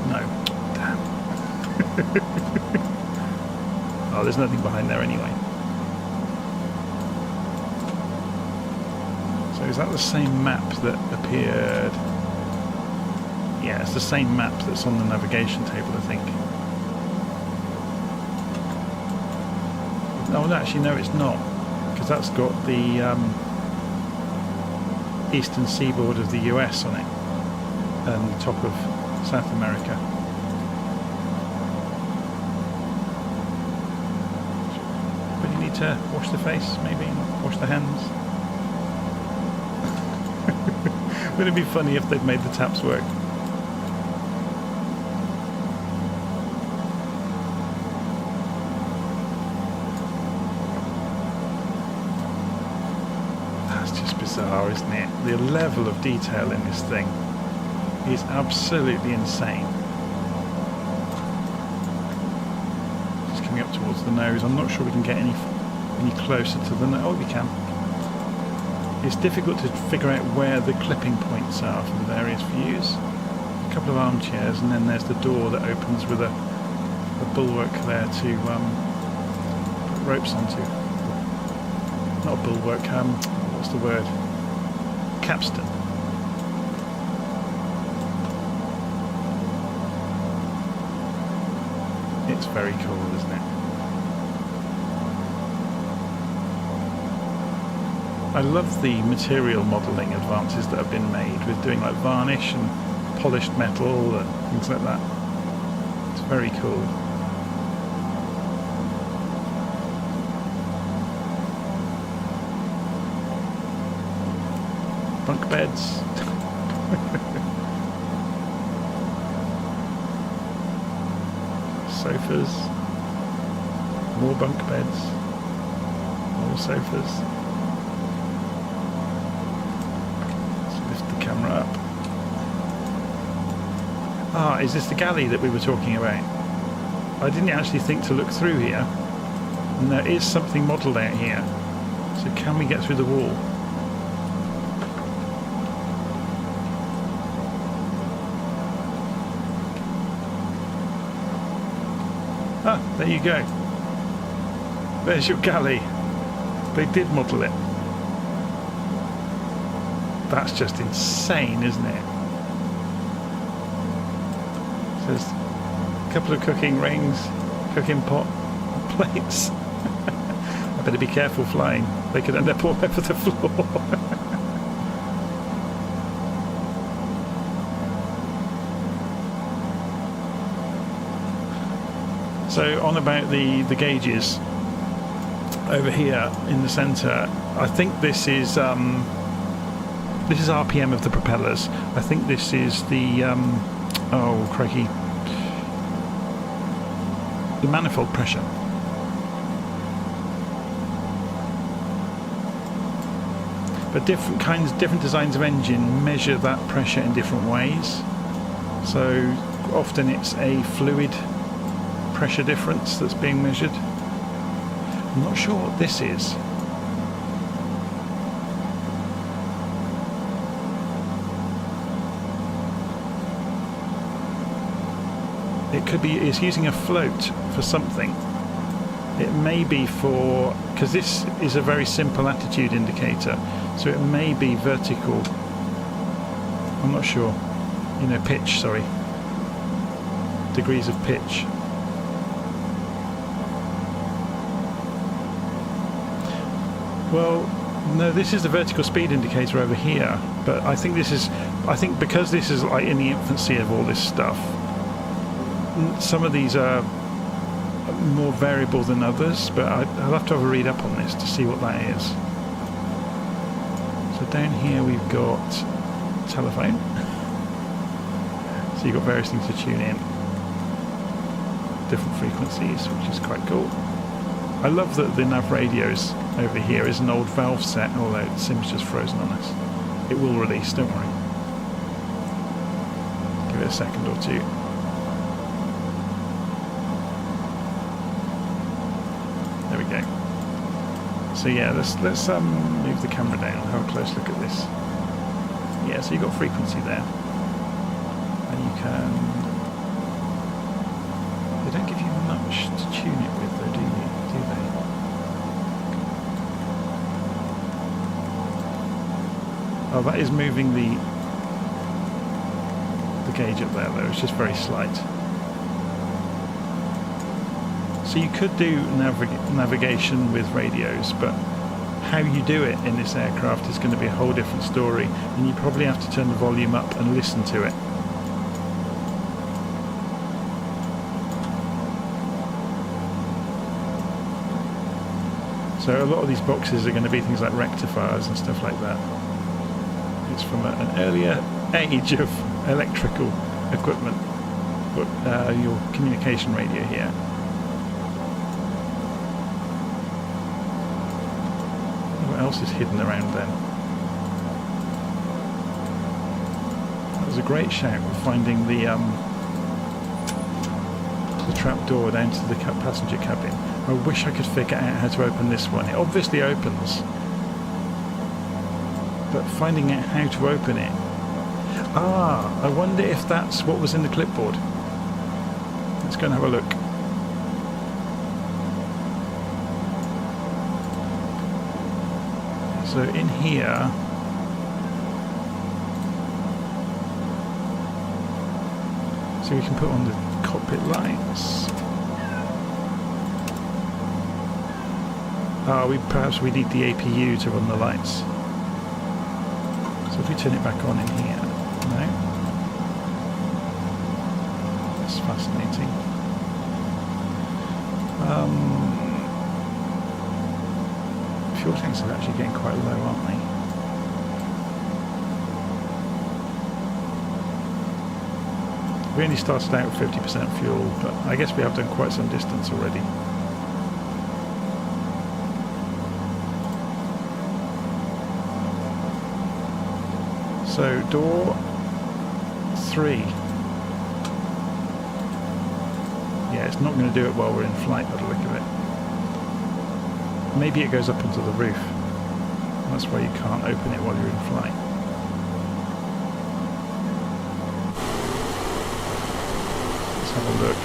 Speaker 1: No. Damn. Oh, there's nothing behind there anyway. So is that the same map that appeared? Yeah, it's the same map that's on the navigation table, I think. Oh, no, actually, no, it's not. Because that's got the eastern seaboard of the US on it. And the top of South America. But you need to wash the face, maybe, wash the hands. Wouldn't it be funny if they'd made the taps work? That's just bizarre, isn't it? The level of detail in this thing is absolutely insane. Just coming up towards the nose. I'm not sure we can get any closer to the nose. Oh, we can. It's difficult to figure out where the clipping points are from the various views. A couple of armchairs, and then there's the door that opens with a bulwark there to put ropes onto. Not a bulwark, what's the word? Capstan. It's very cool, isn't it? I love the material modelling advances that have been made with doing like varnish and polished metal and things like that. It's very cool. Bunk beds. Sofas. More bunk beds. More sofas. Camera up. Ah, is this the galley that we were talking about? I didn't actually think to look through here, and there is something modelled out here. So can we get through the wall? Ah, there you go. There's your galley. They did model it. That's just insane, isn't it? So there's a couple of cooking rings, cooking pot, plates. I better be careful flying. They could end up all over the floor. So on about the gauges over here in the centre, I think this is RPM of the propellers. I think this is the oh crikey, the manifold pressure. But different designs of engine measure that pressure in different ways. So often it's a fluid pressure difference that's being measured. I'm not sure what this is. It could be it's using a float for something. It may be for, because this is a very simple attitude indicator, so it may be vertical. I'm not sure. You know, pitch, sorry. Degrees of pitch. Well, no, this is the vertical speed indicator over here, but I think because this is like in the infancy of all this stuff, some of these are more variable than others, but I'll have to have a read up on this to see what that is. So So down here we've got telephone. So you've got various things to tune in. Different frequencies, which is quite cool. I love that the nav radios over here is an old valve set, although Sim's just frozen on us. It will release, don't worry. Give it a second or two. There we go. So yeah, let's move the camera down, have a close look at this. Yeah, so you've got frequency there. And you can... They don't give you much to tune it with though, do they? Oh, that is moving the gauge up there though, it's just very slight. So you could do navigation with radios, but how you do it in this aircraft is going to be a whole different story, and you probably have to turn the volume up and listen to it. So a lot of these boxes are going to be things like rectifiers and stuff like that. It's from an earlier age of electrical equipment, but your communication radio here. What else is hidden around then? That was a great shout of finding the trap door down to the passenger cabin. I wish I could figure out how to open this one. It obviously opens, but finding out how to open it. I wonder if that's what was in the clipboard. Let's go and have a look. So in here, so we can put on the cockpit lights. Perhaps we need the APU to run the lights. So if we turn it back on in here, no. That's fascinating. Fuel tanks are actually getting quite low, aren't they? We only started out with 50% fuel, but I guess we have done quite some distance already. So door 3. Yeah, it's not going to do it while we're in flight by the look of it. Maybe it goes up onto the roof. That's why you can't open it while you're in flight. Let's have a look.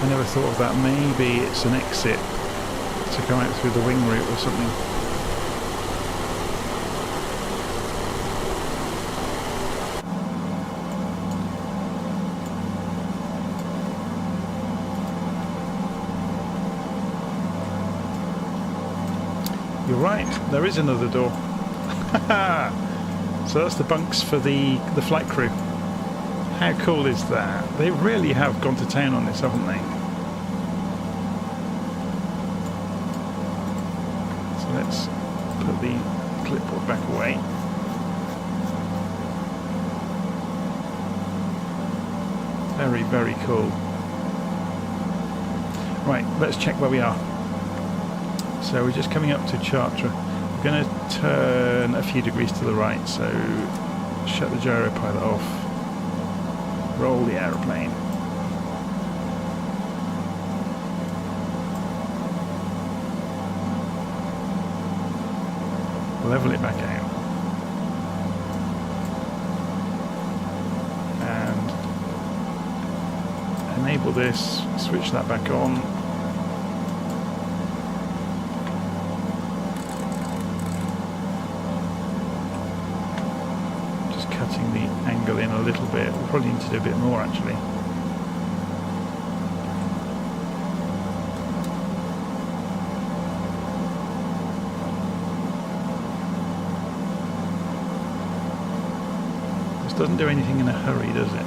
Speaker 1: I never thought of that. Maybe it's an exit to come out through the wing route or something. You're right, there is another door. So that's the bunks for the flight crew. How cool is that? They really have gone to town on this, haven't they? So let's put the clipboard back away. Very, very cool. Right, let's check where we are. So we're just coming up to Chartres. We're going to turn a few degrees to the right, so shut the gyropilot off, roll the aeroplane. Level it back out. And enable this, switch that back on. Cutting the angle in a little bit. We'll probably need to do a bit more actually. This doesn't do anything in a hurry, does it?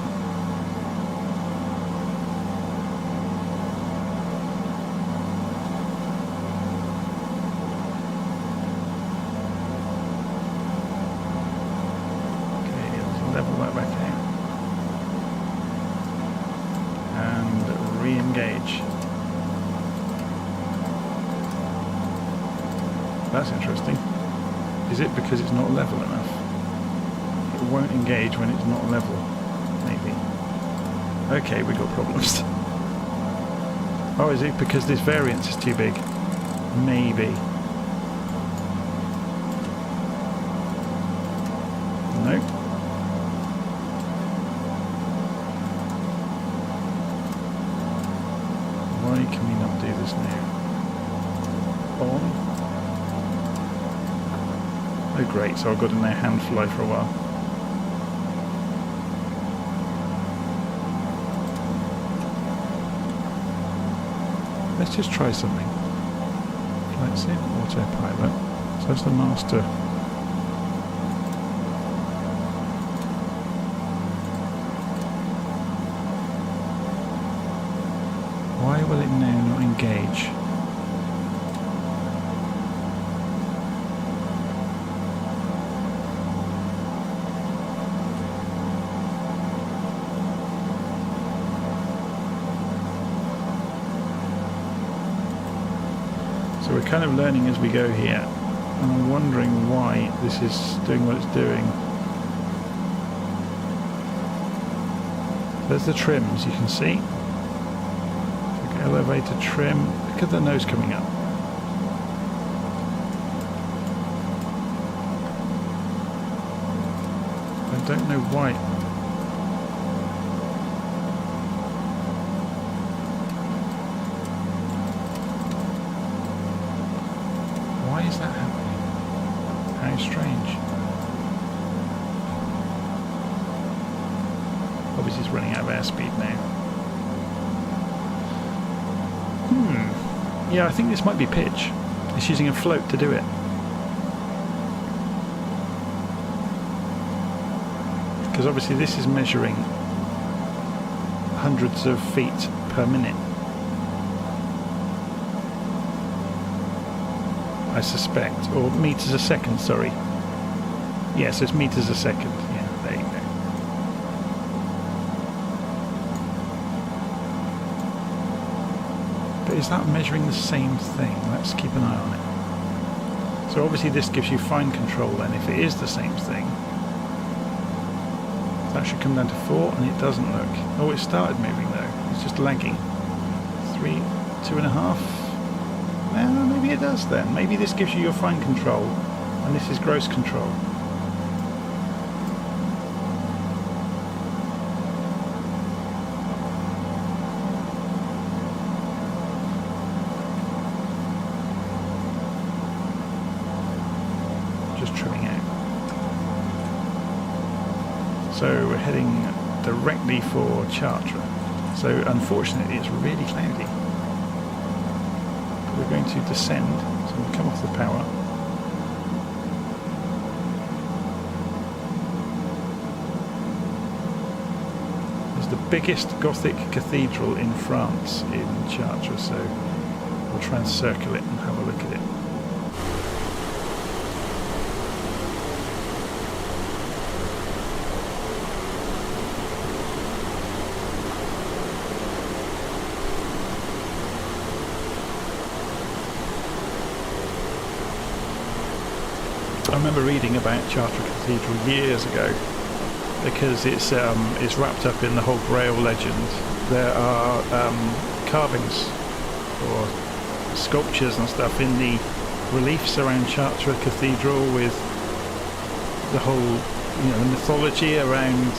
Speaker 1: engage. That's interesting. Is it because it's not level enough? It won't engage when it's not level, maybe. Okay, we got problems. Oh, is it because this variance is too big? Maybe. No. Why can we not do this now? On. Oh great, so I've got to now hand fly for a while. Let's just try something. Flight sim, autopilot. So that's the master. Why will it now not engage? So we're kind of learning as we go here, and I'm wondering why this is doing what it's doing. There's the trims, you can see. Elevator trim, look at the nose coming up. I don't know why. Why is that happening? How strange. Obviously it's running out of airspeed now. Yeah, I think this might be pitch. It's using a float to do it. Because obviously this is measuring hundreds of feet per minute. I suspect. Or meters a second, sorry. Yes, it's meters a second. Yeah, there you go. Is that measuring the same thing? Let's keep an eye on it. So obviously this gives you fine control then if it is the same thing. That should come down to 4 and it doesn't look. Oh, it started moving though. It's just lagging. 3, 2.5. Well, maybe it does then. Maybe this gives you your fine control and this is gross control. So we're heading directly for Chartres. So unfortunately it's really cloudy. We're going to descend, so we'll come off the power. There's the biggest Gothic cathedral in France in Chartres, so we'll try and circle it and have a look at it. I remember reading about Chartres Cathedral years ago because it's wrapped up in the whole Grail legend. There are carvings or sculptures and stuff in the reliefs around Chartres Cathedral with the whole, the mythology around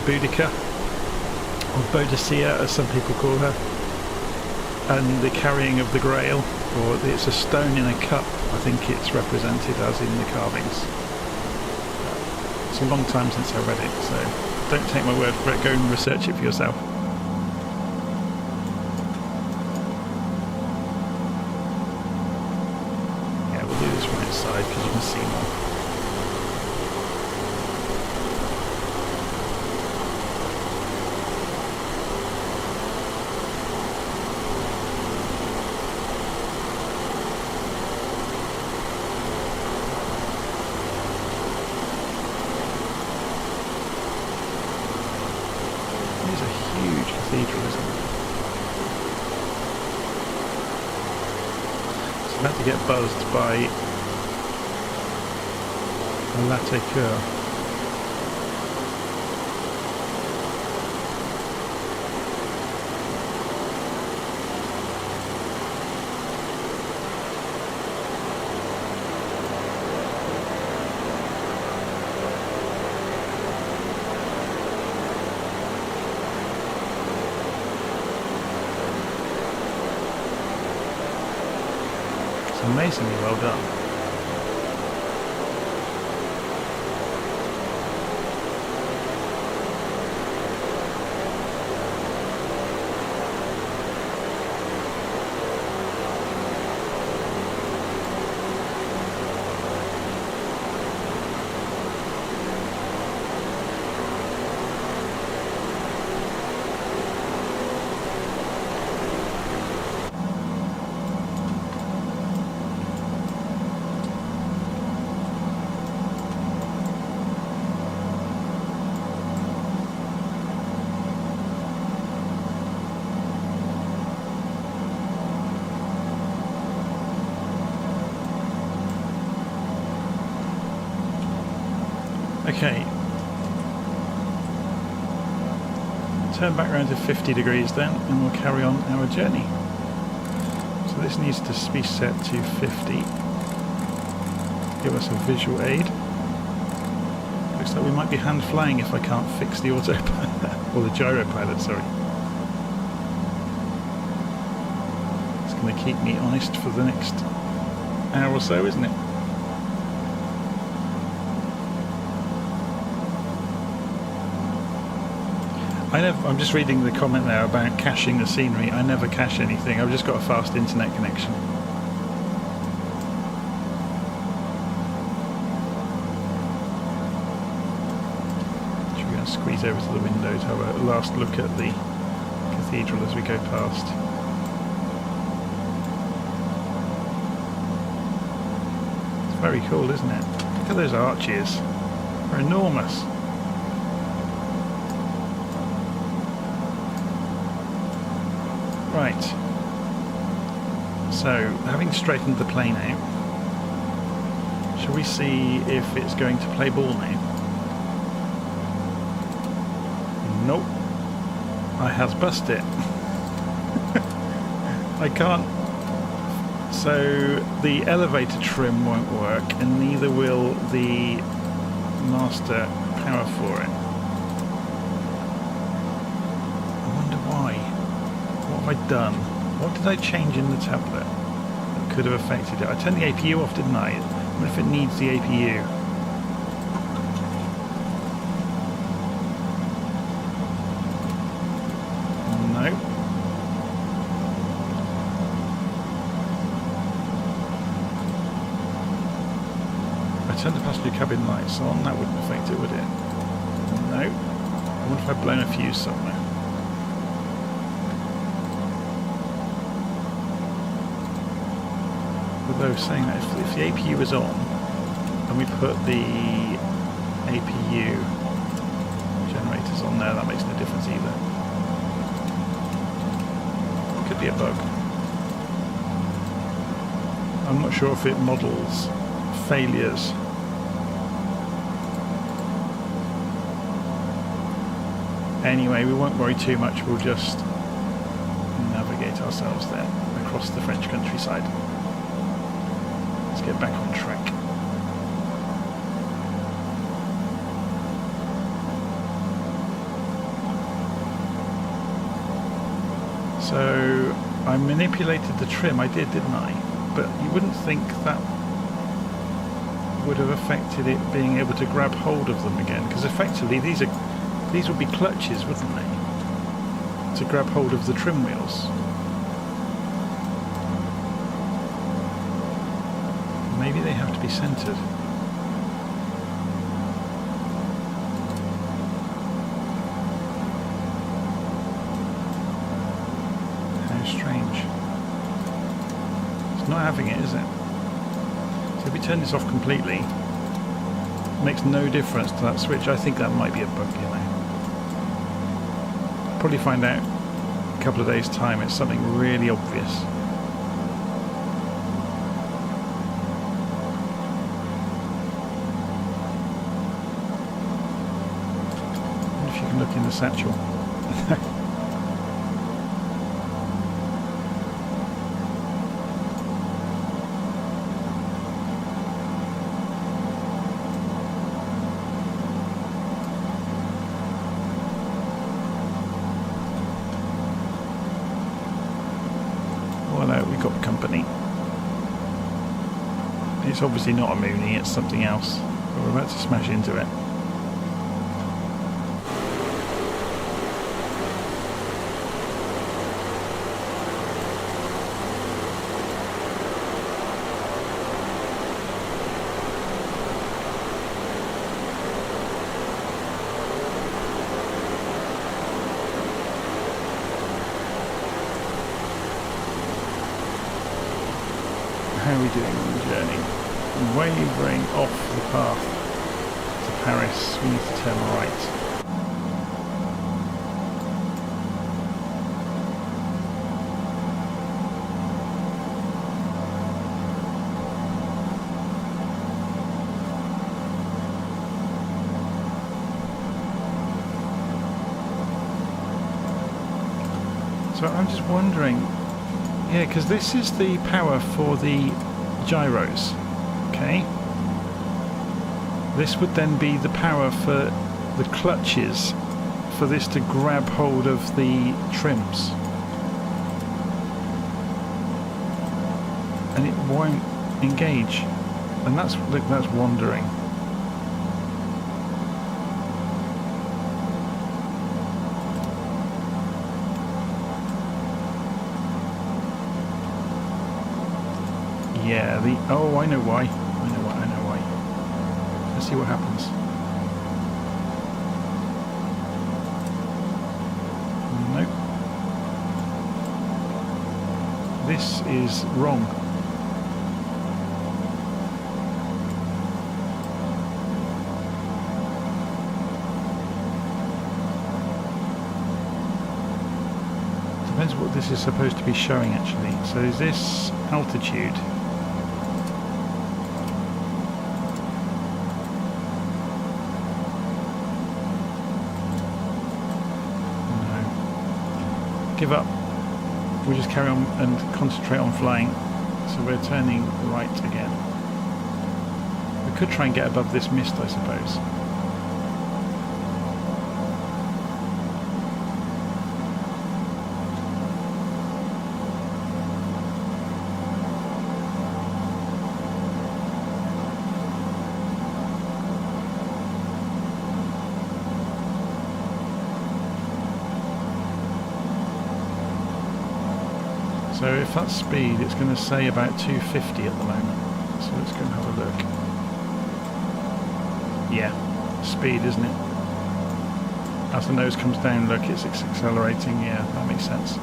Speaker 1: Boudica, or Boadicea as some people call her, and the carrying of the Grail, or it's a stone in a cup, I think it's represented as in the carvings. It's a long time since I read it, so don't take my word for it, go and research it for yourself. Yeah, we'll do this from outside because you can see more. Cathedral, isn't it? about to get buzzed by a Latécoère. Amazingly well done. Okay, turn back around to 50 degrees then and we'll carry on our journey. So this needs to be set to 50, give us a visual aid. Looks like we might be hand flying if I can't fix the autopilot, or the gyro pilot, sorry. It's going to keep me honest for the next hour or so, isn't it? I'm just reading the comment there about caching the scenery. I never cache anything. I've just got a fast internet connection. Should we go and squeeze over to the window to have a last look at the cathedral as we go past? It's very cool, isn't it? Look at those arches. They're enormous. Right, so having straightened the plane out, shall we see if it's going to play ball now? Nope, I has bust it. I can't, so the elevator trim won't work and neither will the master power for it. What have I done? What did I change in the tablet that could have affected it? I turned the APU off, didn't I? What if it needs the APU? No. I turned the passenger cabin lights on, that wouldn't affect it, would it? No. I wonder if I've blown a fuse somewhere. Although saying that, if the APU is on and we put the APU generators on there, that makes no difference either. It could be a bug. I'm not sure if it models failures. Anyway, we won't worry too much, we'll just navigate ourselves then across the French countryside. Let's get back on track. So I manipulated the trim, I did, didn't I? But you wouldn't think that would have affected it being able to grab hold of them again, because effectively these would be clutches, wouldn't they? To grab hold of the trim wheels. Maybe they have to be centered. How strange. It's not having it, is it? So if we turn this off completely, it makes no difference to that switch. I think that might be a bug, you know. Probably find out in a couple of days' time. It's something really obvious. emptying the satchel. Well, no, we got company. It's obviously not a Mooney, it's something else. But we're about to smash into it. How are we doing on the journey? Wavering off the path to Paris. We need to turn right. So I'm just wondering, yeah, because this is the power for the gyros. Okay, this would then be the power for the clutches for this to grab hold of the trims, and it won't engage, and that's wandering. Yeah, oh, I know why. I know why. Let's see what happens. Nope. This is wrong. Depends what this is supposed to be showing actually. So is this altitude? Give up. We'll just carry on and concentrate on flying. So we're turning right again. We could try and get above this mist, I suppose. So if that's speed, it's going to say about 250 at the moment. So let's go and have a look. Yeah, speed, isn't it? As the nose comes down, look, it's accelerating. Yeah, that makes sense.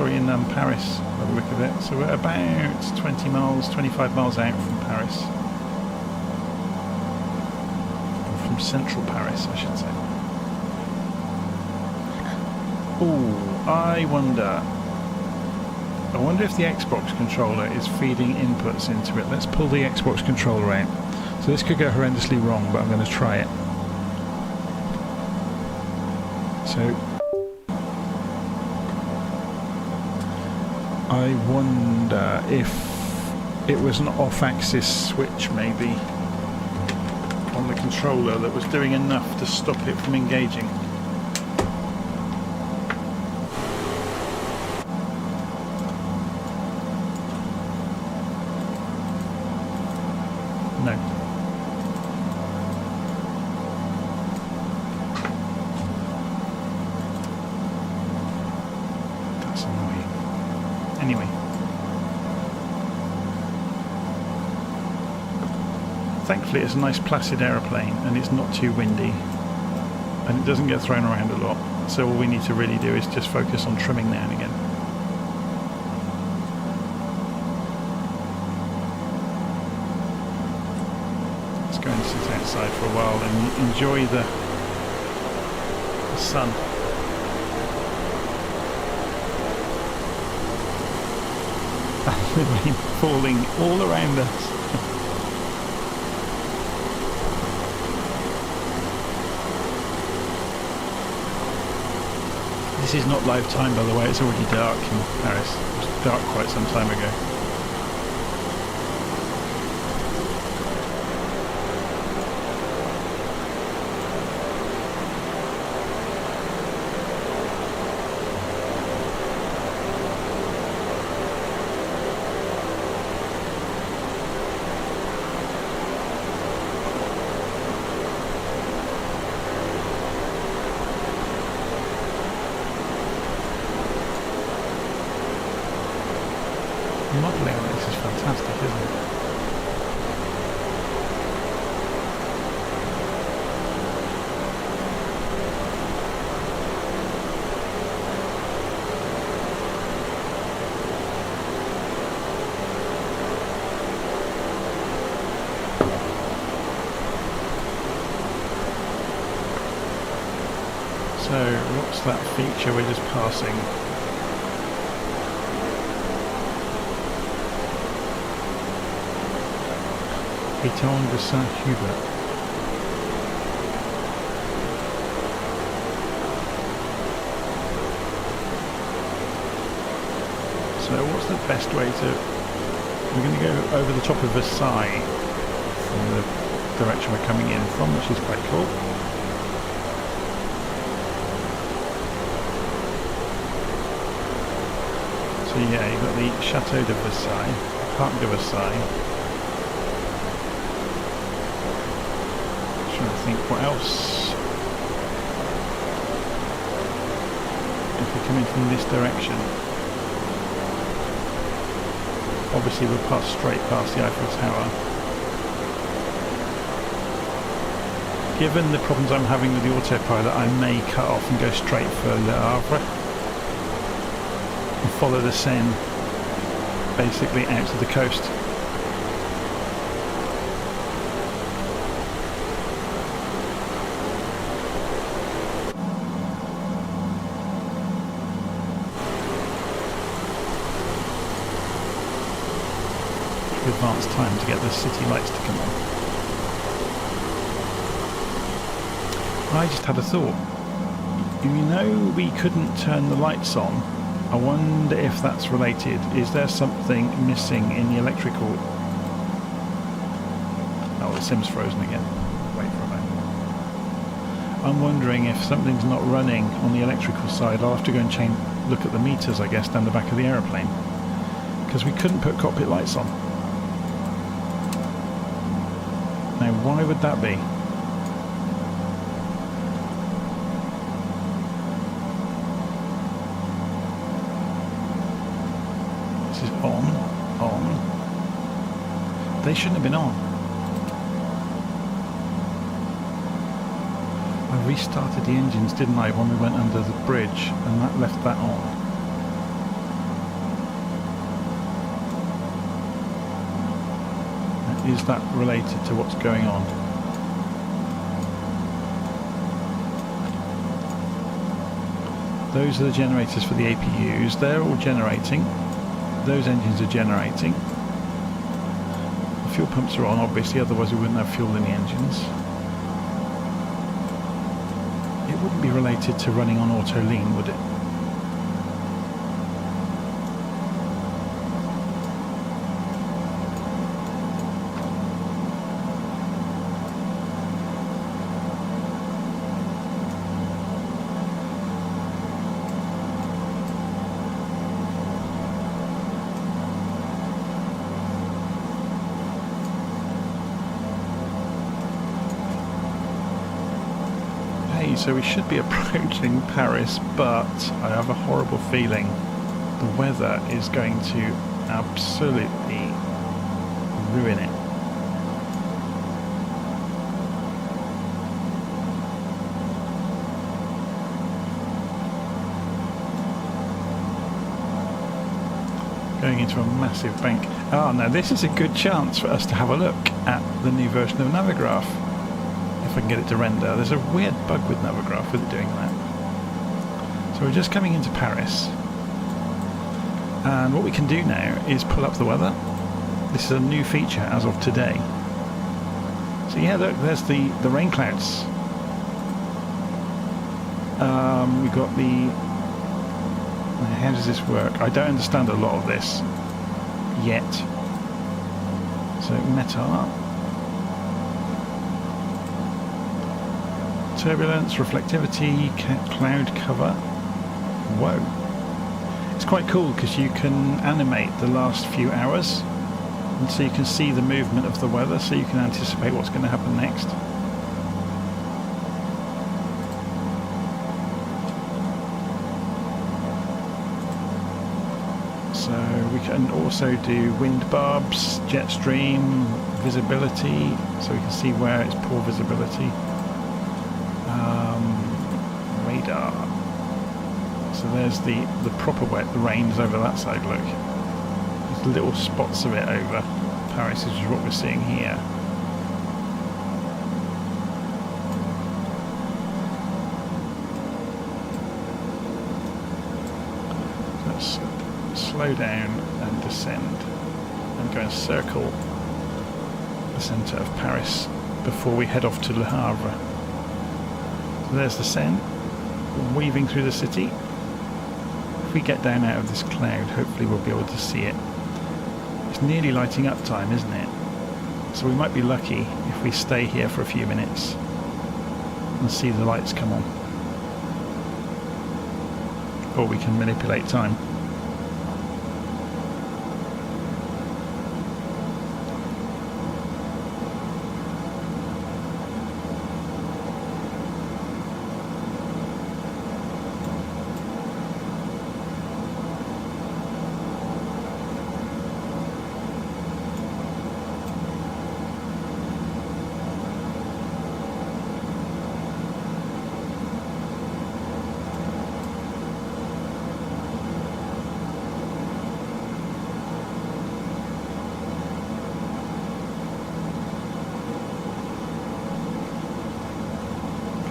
Speaker 1: In Paris, by the look of it. So we're about 20 miles, 25 miles out from Paris. Or from central Paris, I should say. Oh, I wonder if the Xbox controller is feeding inputs into it. Let's pull the Xbox controller out. So this could go horrendously wrong, but I'm going to try it. So I wonder if it was an off-axis switch maybe on the controller that was doing enough to stop it from engaging. No. That's annoying. Anyway, thankfully it's a nice placid aeroplane and it's not too windy and it doesn't get thrown around a lot, so all we need to really do is just focus on trimming now and again. Let's go and sit outside for a while and enjoy the sun. with rain falling all around us. This is not live time, by the way. It's already dark in Paris. It was dark quite some time ago. Modelling on this is fantastic, isn't it? So, what's that feature we're just passing? Étang de Saint-Hubert. So what's the best way to... We're going to go over the top of Versailles from the direction we're coming in from, which is quite cool. So yeah, you've got the Chateau de Versailles, Parc de Versailles. I think what else, if we're coming from this direction, obviously we'll pass straight past the Eiffel Tower. Given the problems I'm having with the autopilot, I may cut off and go straight for Le Havre and follow the Seine basically out to the coast. Advance time to get the city lights to come on. I just had a thought. You know, we couldn't turn the lights on. I wonder if that's related. Is there something missing in the electrical? Oh, the sim's frozen again. Wait for a moment. I'm wondering if something's not running on the electrical side. I'll have to go and look at the meters, I guess, down the back of the aeroplane. Because we couldn't put cockpit lights on. Now, why would that be? This is on. They shouldn't have been on. I restarted the engines, didn't I, when we went under the bridge, and that left that on. Is that related to what's going on? Those are the generators for the APUs. They're all generating. Those engines are generating. The fuel pumps are on, obviously, otherwise we wouldn't have fuel in the engines. It wouldn't be related to running on auto lean, would it? So we should be approaching Paris, but I have a horrible feeling the weather is going to absolutely ruin it. Going into a massive bank. Ah, now this is a good chance for us to have a look at the new version of Navigraph. If I can get it to render. There's a weird bug with Navigraph with it doing that. So we're just coming into Paris. And what we can do now is pull up the weather. This is a new feature as of today. So yeah, look, there's the rain clouds. We've got the... How does this work? I don't understand a lot of this yet. So METAR. Turbulence, reflectivity, cloud cover. Whoa. It's quite cool because you can animate the last few hours, and so you can see the movement of the weather, so you can anticipate what's going to happen next. So we can also do wind barbs, jet stream, visibility, so we can see where it's poor visibility. Radar. So there's the proper wet, the rain's over that side, look. There's little spots of it over Paris, which is what we're seeing here. Let's slow down and descend and go and circle the centre of Paris before we head off to Le Havre. So there's the Seine, weaving through the city. If we get down out of this cloud, hopefully we'll be able to see it. It's nearly lighting up time, isn't it? So we might be lucky if we stay here for a few minutes and see the lights come on. Or we can manipulate time.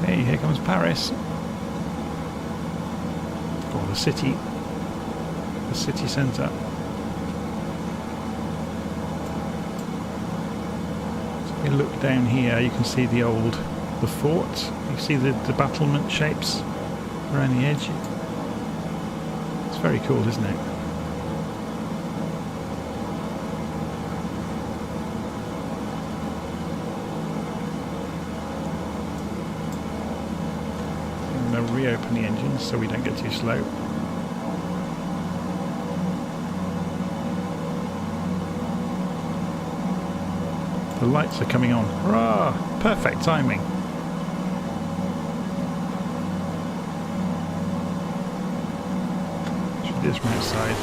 Speaker 1: Okay, here comes Paris. Or the city centre. So if we look down here, you can see the fort. You see the battlement shapes around the edge. It's very cool, isn't it? Reopen the engines so we don't get too slow. The lights are coming on. Hurrah! Perfect timing. Should do this from outside.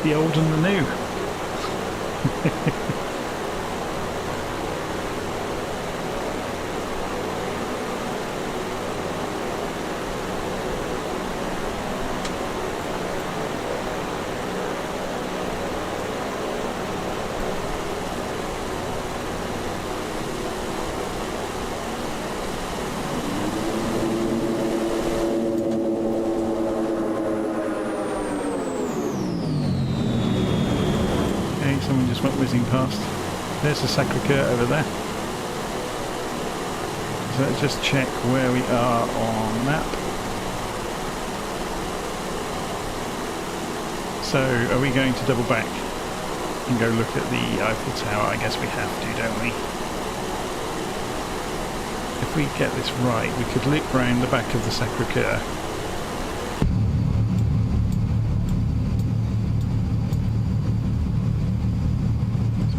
Speaker 1: The old and the new. Someone just went whizzing past. There's the Sacré-Cœur over there. So let's just check where we are on map. So are we going to double back and go look at the Eiffel Tower? I guess we have to, don't we? If we get this right, we could loop round the back of the Sacré-Cœur.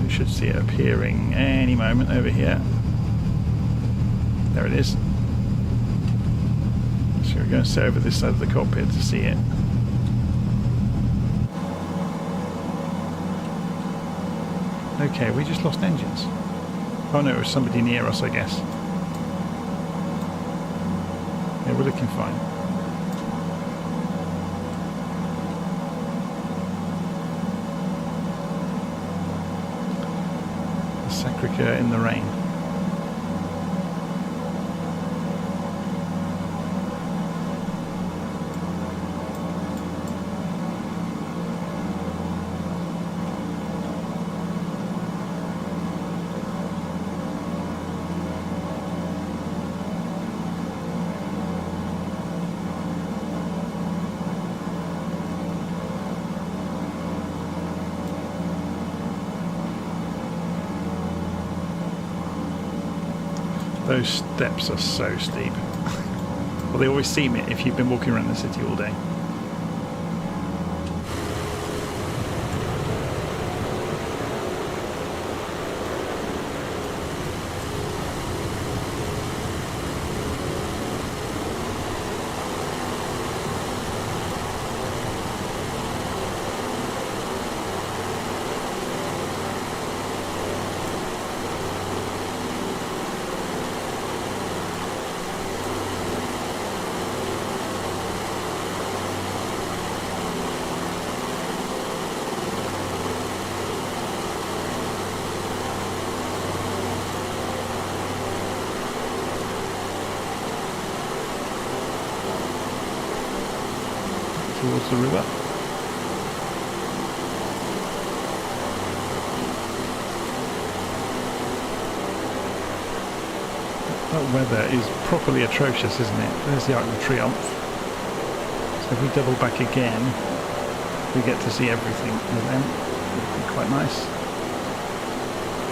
Speaker 1: Should see it appearing any moment over here. There it is. So we're going to sit over this side of the cockpit to see it. Okay, we just lost engines. Oh no, it was somebody near us, I guess. Yeah, we're looking fine. The Sacre-Cœur in the rain. Those steps are so steep. Well, they always seem it if you've been walking around the city all day. Towards the river. That weather is properly atrocious, isn't it? There's the Arc de Triomphe. So if we double back again, we get to see everything again. It'll be quite nice.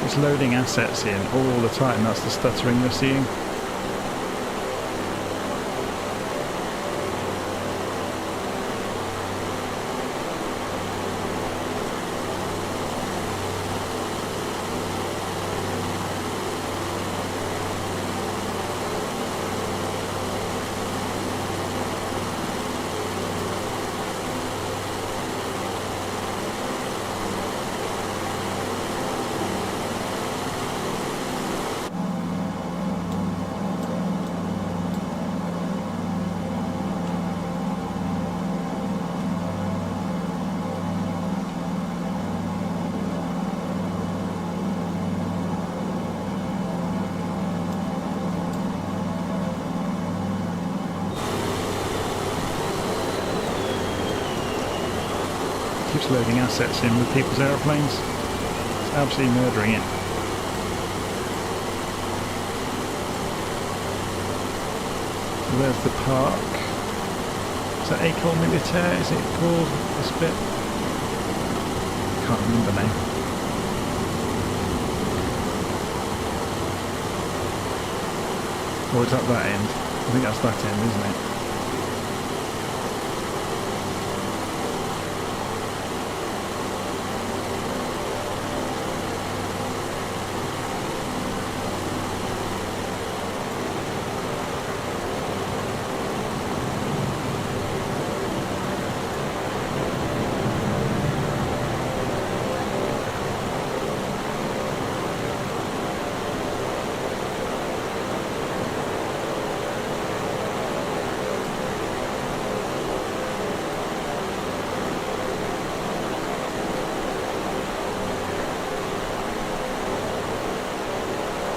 Speaker 1: It's loading assets in all the time. That's the stuttering you're seeing. Keeps loading assets in with people's aeroplanes. It's absolutely murdering it. So there's the park. Is that École Militaire? Is it called this bit? Can't remember now. Or is that that end? I think that's that end, isn't it?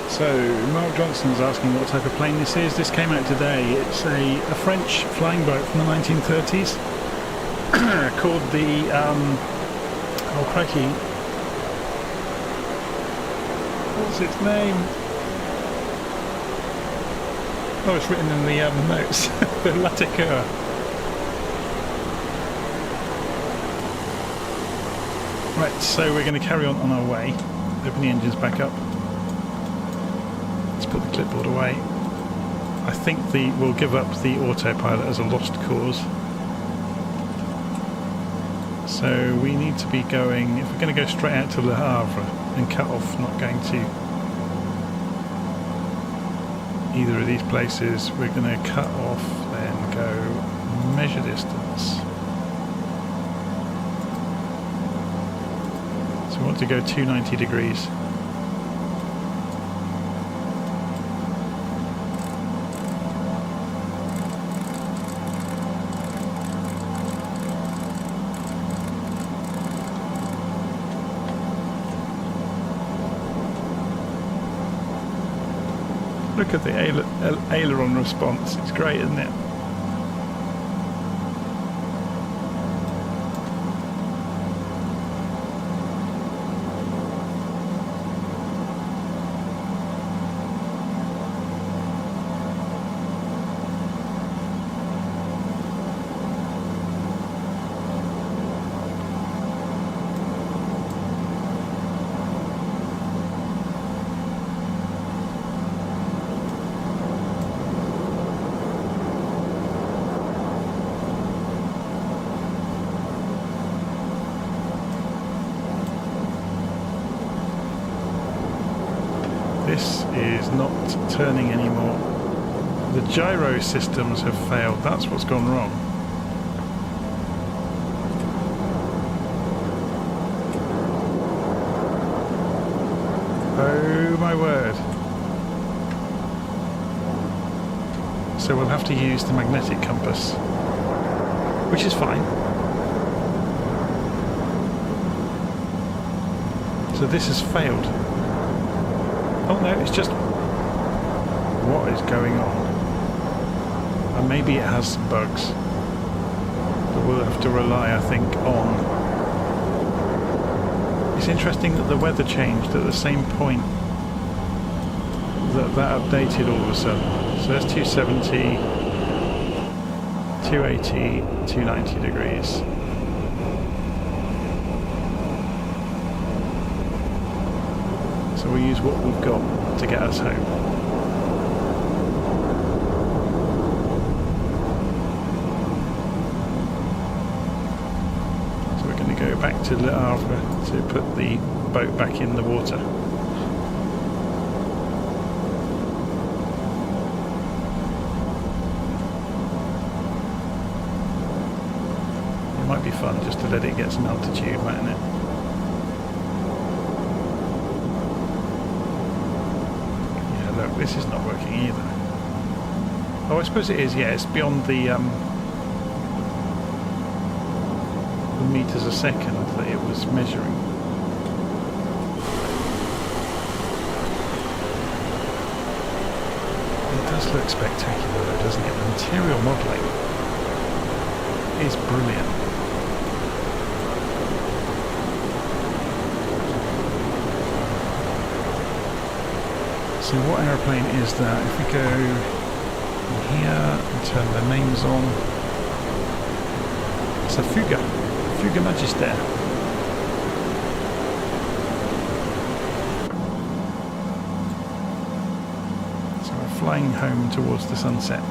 Speaker 1: So, Mark Johnson's asking what type of plane this is. This came out today. It's a French flying boat from the 1930s called the, oh crikey, what's its name? Oh, it's written in the notes. The Latécoère. Right, so we're going to carry on our way. Open the engines back up. Let's put the clipboard away. I think we'll give up the autopilot as a lost cause. So we need to be going, if we're going to go straight out to Le Havre and cut off, not going to either of these places, we're going to cut off, then go measure distance. So we want to go 290 degrees. Look at the aileron response, it's great, isn't it? This is not turning anymore. The gyro systems have failed. That's what's gone wrong. Oh my word. So we'll have to use the magnetic compass, which is fine. So this has failed. Oh no, it's just... What is going on? And maybe it has some bugs. But we'll have to rely, I think, on... It's interesting that the weather changed at the same point that updated all of a sudden. So there's 270, 280, 290 degrees. So we'll use what we've got to get us home. So we're going to go back to Havre to put the boat back in the water. It might be fun just to let it get some altitude, mightn't it? This is not working either. Oh, I suppose it is, yeah, it's beyond the meters a second that it was measuring. It does look spectacular though, doesn't it? The material modelling is brilliant. So what aeroplane is that? If we go here and turn the names on, it's a Fuga Magister. So we're flying home towards the sunset.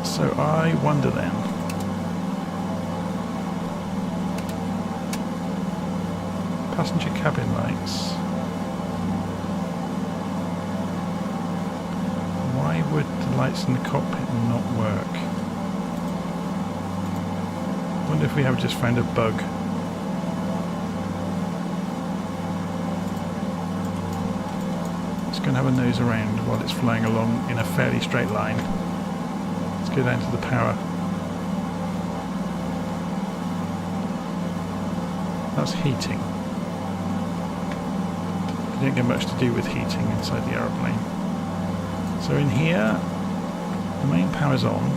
Speaker 1: So I wonder then, passenger cabin lights, why would the lights in the cockpit not work? I wonder if we have just found a bug. Just going to have a nose around while it's flying along in a fairly straight line. Go down to the power. That's heating. You don't get much to do with heating inside the aeroplane. So in here, the main power's on.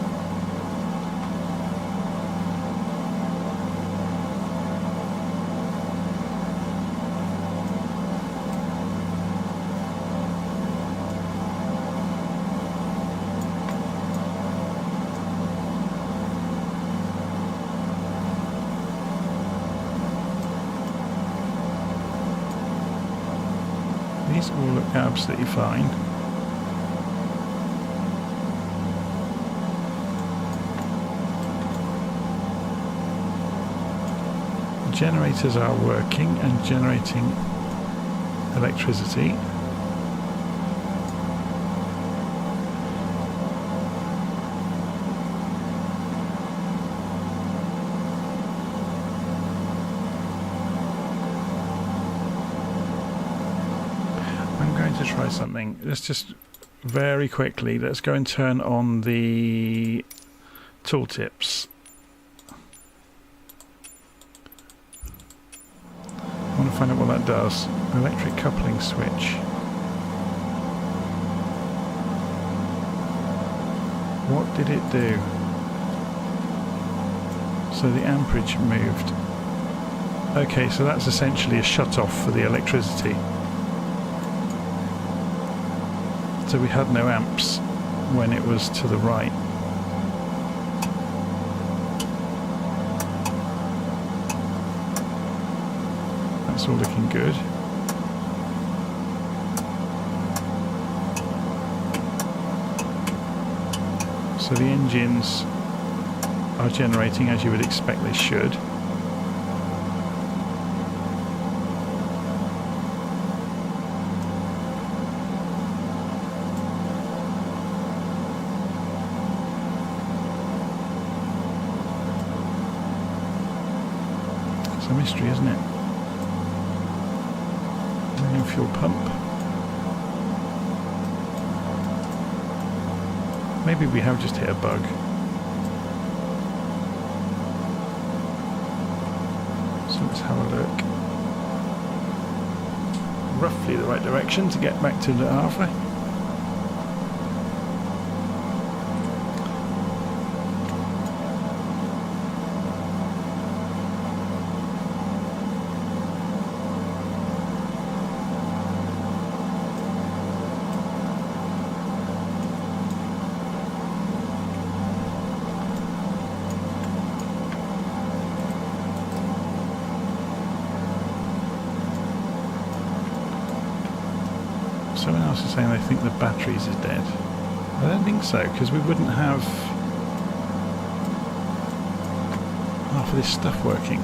Speaker 1: These all look absolutely fine. The generators are working and generating electricity. I'm going to try something. Let's just very quickly, let's go and turn on the tooltips. I want to find out what that does. Electric coupling switch. What did it do? So the amperage moved. Okay, so that's essentially a shut-off for the electricity. So we had no amps when it was to the right. That's all looking good. So the engines are generating as you would expect they should. It's a mystery, isn't it? Fuel pump. Maybe we have just hit a bug. So let's have a look. Roughly the right direction to get back to Le Havre. Someone else is saying they think the batteries is dead. I don't think so, because we wouldn't have half of this stuff working.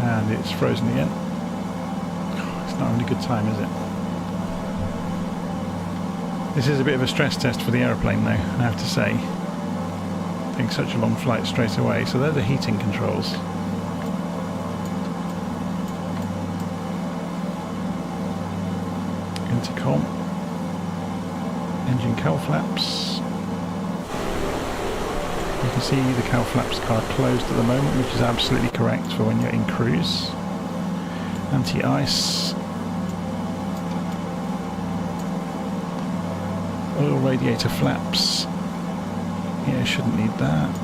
Speaker 1: And it's frozen again. It's not having a good time, is it? This is a bit of a stress test for the aeroplane though, I have to say. Doing such a long flight straight away. So they're the heating controls. Intercom. Engine cowl flaps. You can see the cowl flaps are closed at the moment, which is absolutely correct for when you're in cruise. Anti-ice. Oil radiator flaps. Yeah, shouldn't need that.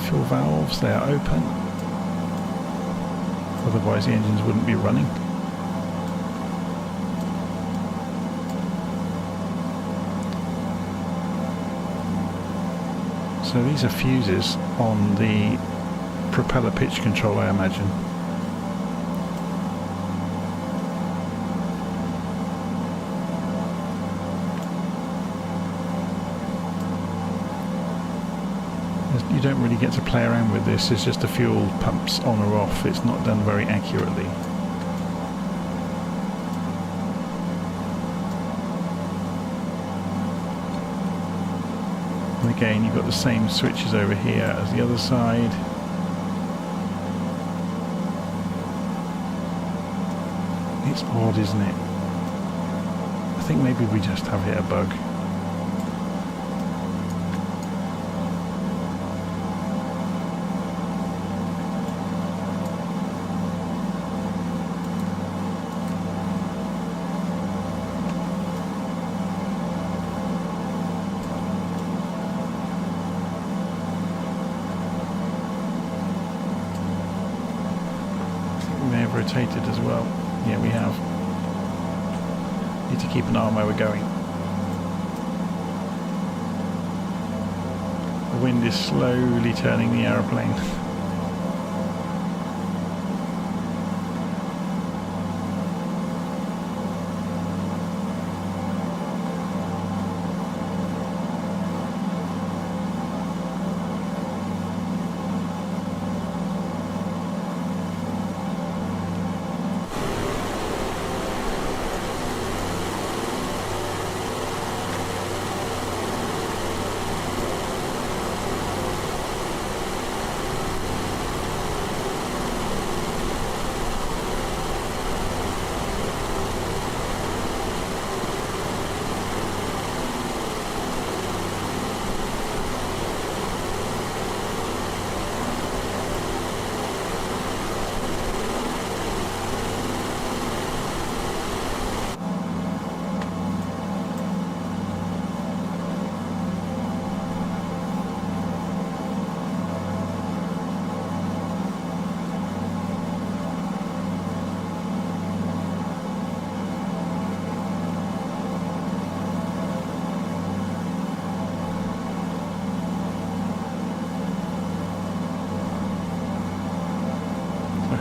Speaker 1: Fuel valves, they are open. Otherwise the engines wouldn't be running. So these are fuses on the propeller pitch control, I imagine. You don't really get to play around with this, it's just the fuel pumps on or off, it's not done very accurately. And again, you've got the same switches over here as the other side. It's odd, isn't it? I think maybe we just have hit a bug. have rotated as well. Yeah, we have. Need to keep an eye on where we're going. The wind is slowly turning the aeroplane.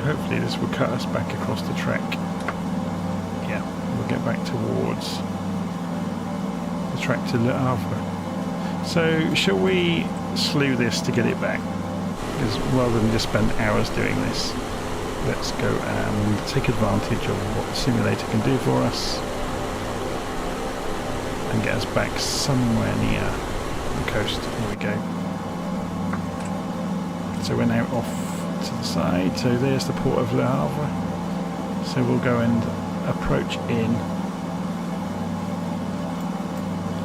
Speaker 1: Hopefully this will cut us back across the track. Yeah, we'll get back towards the track to Le Havre. So shall we slew this to get it back? Because rather than just spend hours doing this, let's go and take advantage of what the simulator can do for us and get us back somewhere near the coast. Here we go. So we're now off to the side, so there's the port of Le Havre, so we'll go and approach in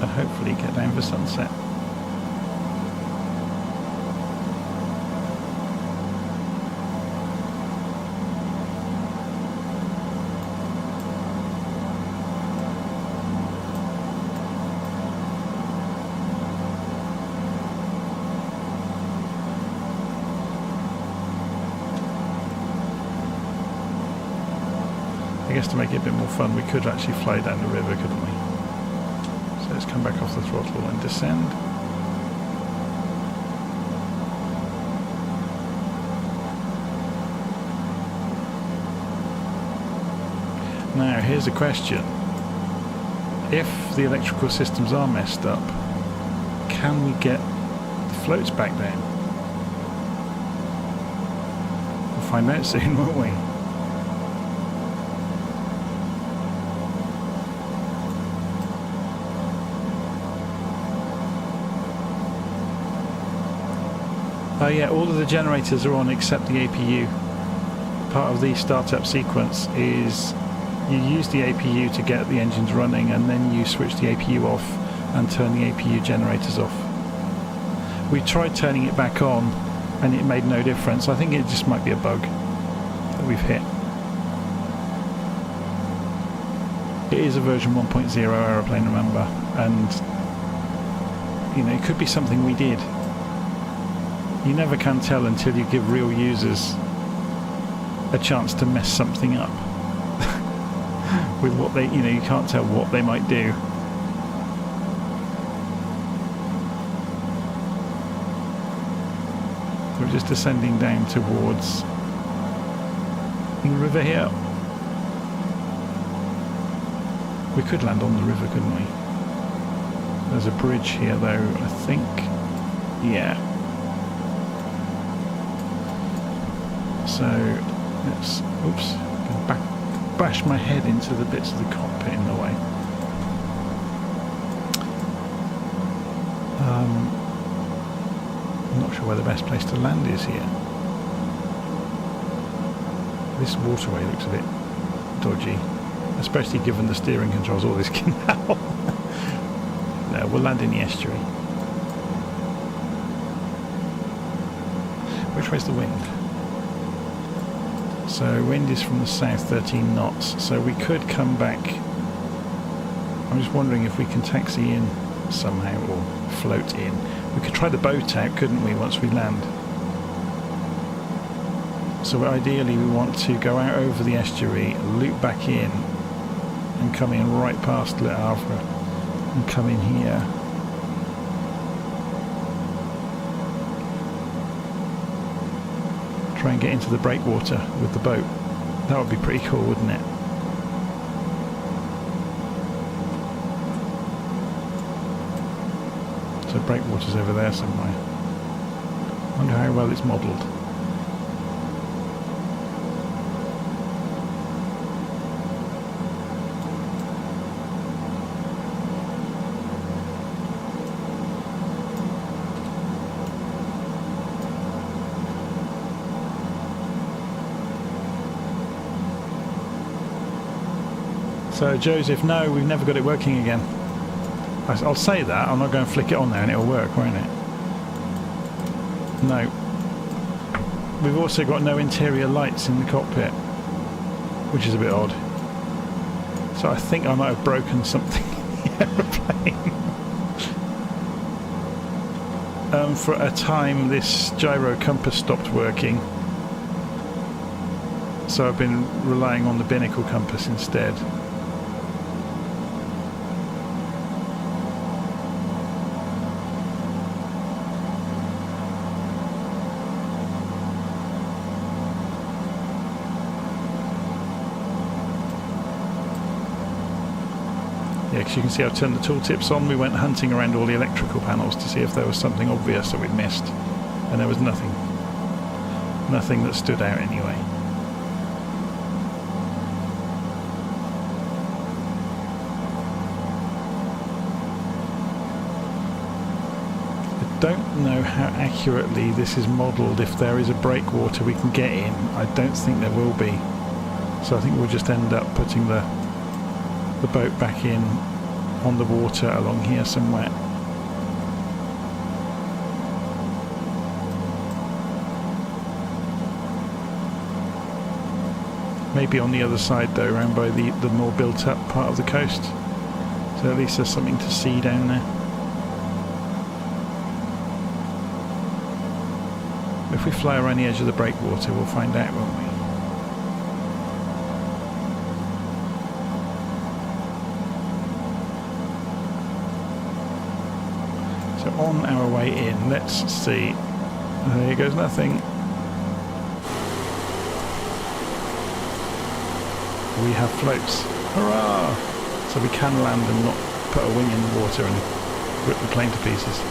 Speaker 1: and hopefully get down for sunset. I guess to make it a bit more fun, we could actually fly down the river, couldn't we? So let's come back off the throttle and descend. Now, here's a question. If the electrical systems are messed up, can we get the floats back down? We'll find out soon, won't we? Oh yeah, all of the generators are on except the APU. Part of the startup sequence is you use the APU to get the engines running and then you switch the APU off and turn the APU generators off. We tried turning it back on and it made no difference. I think it just might be a bug that we've hit. It is a version 1.0 aeroplane, remember, and you know, it could be something we did. You never can tell until you give real users a chance to mess something up with what they, you know, you can't tell what they might do. We're just descending down towards the river here. We could land on the river, couldn't we? There's a bridge here though, I think. Yeah. So let's, oops, bash my head into the bits of the cockpit in the way. I'm not sure where the best place to land is here. This waterway looks a bit dodgy, especially given the steering controls all this canal. No, we'll land in the estuary. Which way's the wind? So wind is from the south, 13 knots, so we could come back. I'm just wondering if we can taxi in somehow or float in. We could try the boat out, couldn't we, once we land? So ideally we want to go out over the estuary, loop back in and come in right past Le Havre and come in here. Try and get into the breakwater with the boat. That would be pretty cool, wouldn't it? So breakwater's over there somewhere. Wonder how well it's modelled. So Joseph, no, we've never got it working again. I'll say that, I'm not going to flick it on there and it'll work, won't it? No. We've also got no interior lights in the cockpit, which is a bit odd. So I think I might have broken something in the aeroplane. For a time this gyro compass stopped working, so I've been relying on the binnacle compass instead. Yeah, because you can see I've turned the tooltips on. We went hunting around all the electrical panels to see if there was something obvious that we'd missed, and there was nothing. Nothing that stood out anyway. I don't know how accurately this is modelled. If there is a breakwater we can get in, I don't think there will be. So I think we'll just end up putting the boat back in on the water along here somewhere. Maybe on the other side though, around by the more built up part of the coast. So at least there's something to see down there. If we fly around the edge of the breakwater, we'll find out, won't we? So on our way in, let's see. There goes nothing. We have floats. Hurrah! So we can land and not put a wing in the water and rip the plane to pieces.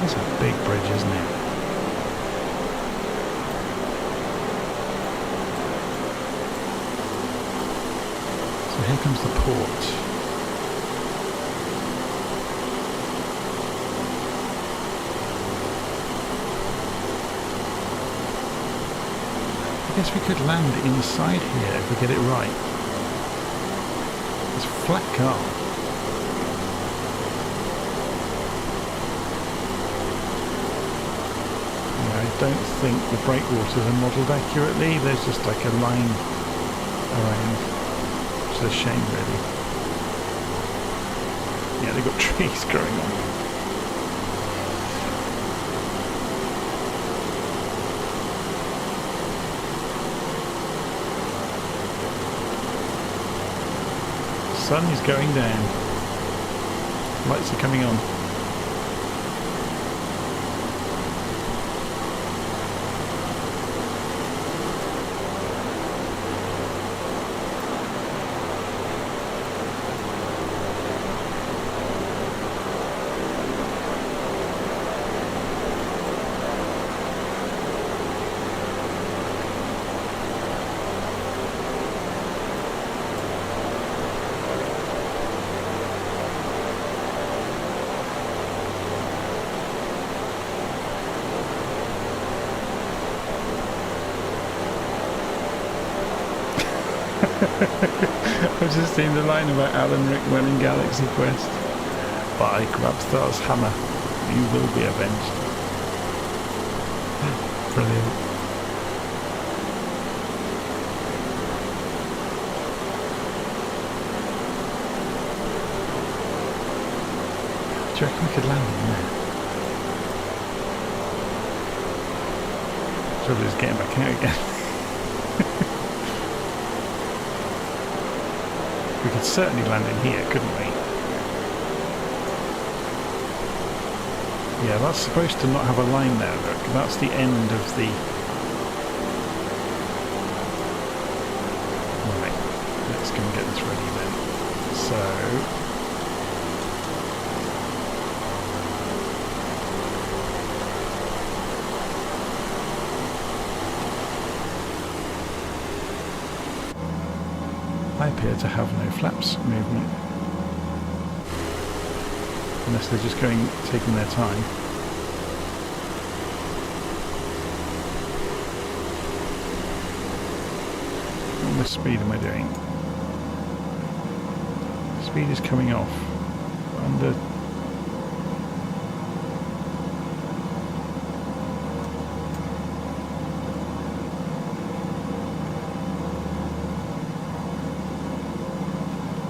Speaker 1: That's a big bridge, isn't it? So here comes the port. I guess we could land inside here if we get it right. It's a flat car. I don't think the breakwaters are modelled accurately. There's just like a line around, which is a shame really. Yeah, they've got trees growing on them. The sun is going down. Lights are coming on. I've just seen the line about Alan Rickman in Galaxy Quest. By Grabthar's hammer, you will be avenged. Brilliant. Do you reckon we could land in there? Trouble is getting back out again. We could certainly land in here, couldn't we? Yeah, that's supposed to not have a line there, look. That's the end of the... Right, let's go and get this ready then. So... I appear to have no flaps movement. Unless they're just taking their time. What much speed am I doing? Speed is coming off. Under...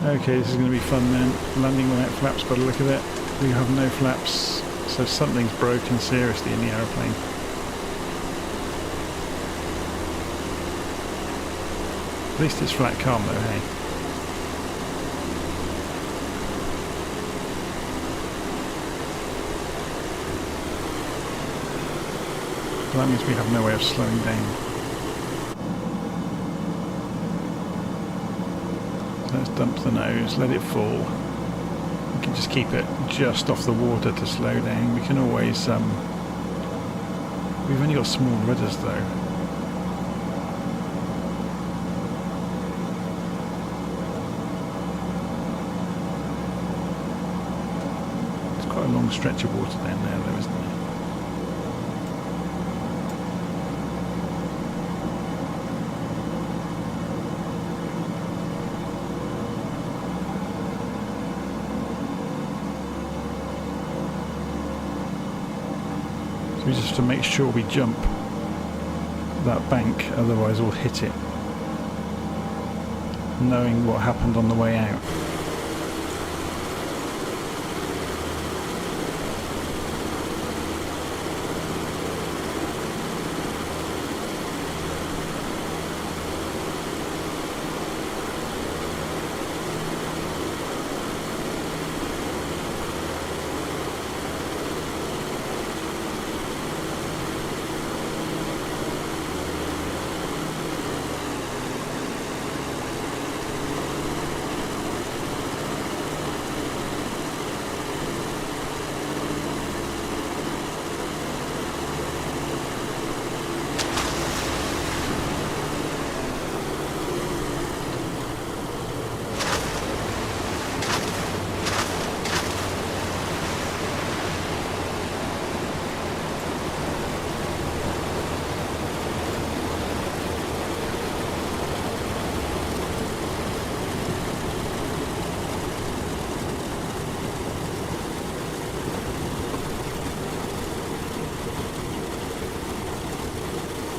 Speaker 1: Okay, this is going to be fun then. Landing without flaps by the look of it. We have no flaps, so something's broken seriously in the aeroplane. At least it's flat calm though, hey? Well, that means we have no way of slowing down. Let's dump the nose, let it fall. We can just keep it just off the water to slow down. We can always... we've only got small rudders though. It's quite a long stretch of water down there though, isn't there? We just have to make sure we jump that bank, otherwise we'll hit it, knowing what happened on the way out.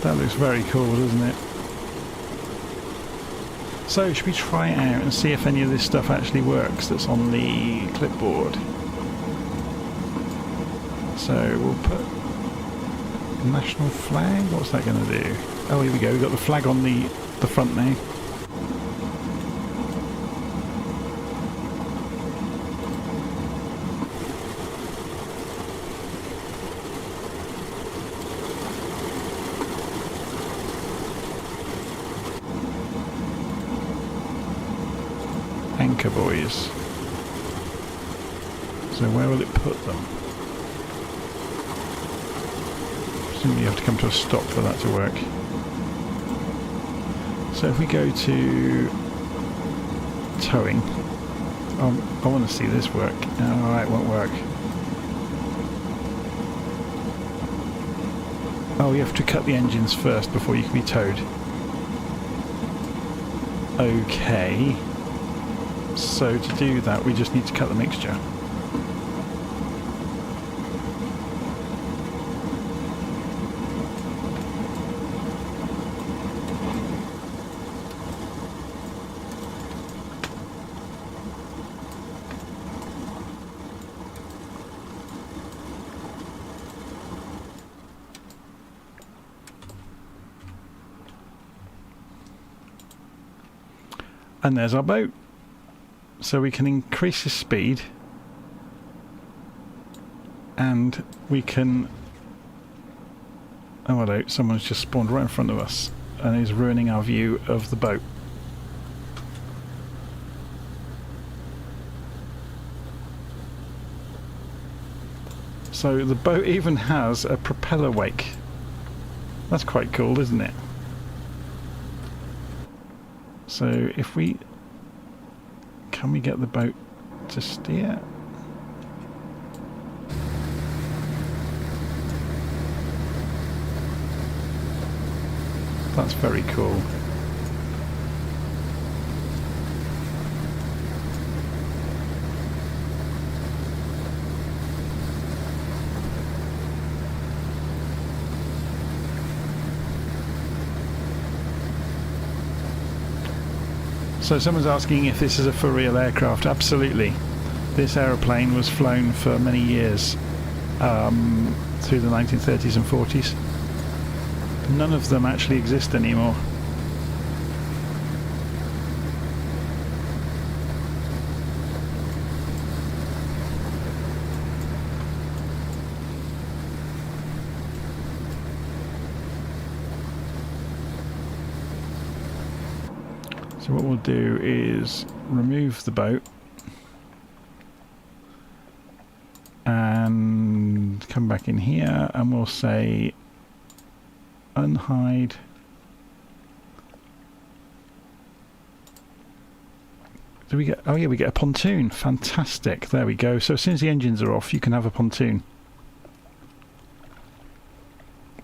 Speaker 1: That looks very cool, doesn't it? So, should we try it out and see if any of this stuff actually works that's on the clipboard? So, we'll put national flag. What's that going to do? Oh, here we go. We've got the flag on the front now. Anchor buoys. So where will it put them? Presumably you have to come to a stop for that to work. So if we go to towing, I want to see this work. Oh, it won't work. Oh, you have to cut the engines first before you can be towed. Okay. So to do that, we just need to cut the mixture. And there's our boat. So we can increase the speed. And we can... Oh, hello. Someone's just spawned right in front of us and is ruining our view of the boat. So the boat even has a propeller wake. That's quite cool, isn't it? So if we... Can we get the boat to steer? That's very cool. So someone's asking if this is a for real aircraft. Absolutely. This aeroplane was flown for many years through the 1930s and 40s. None of them actually exist anymore. So what we'll do is remove the boat and come back in here, and we'll say unhide do we get, oh yeah, we get a pontoon. Fantastic, there we go. So as soon as the engines are off you can have a pontoon.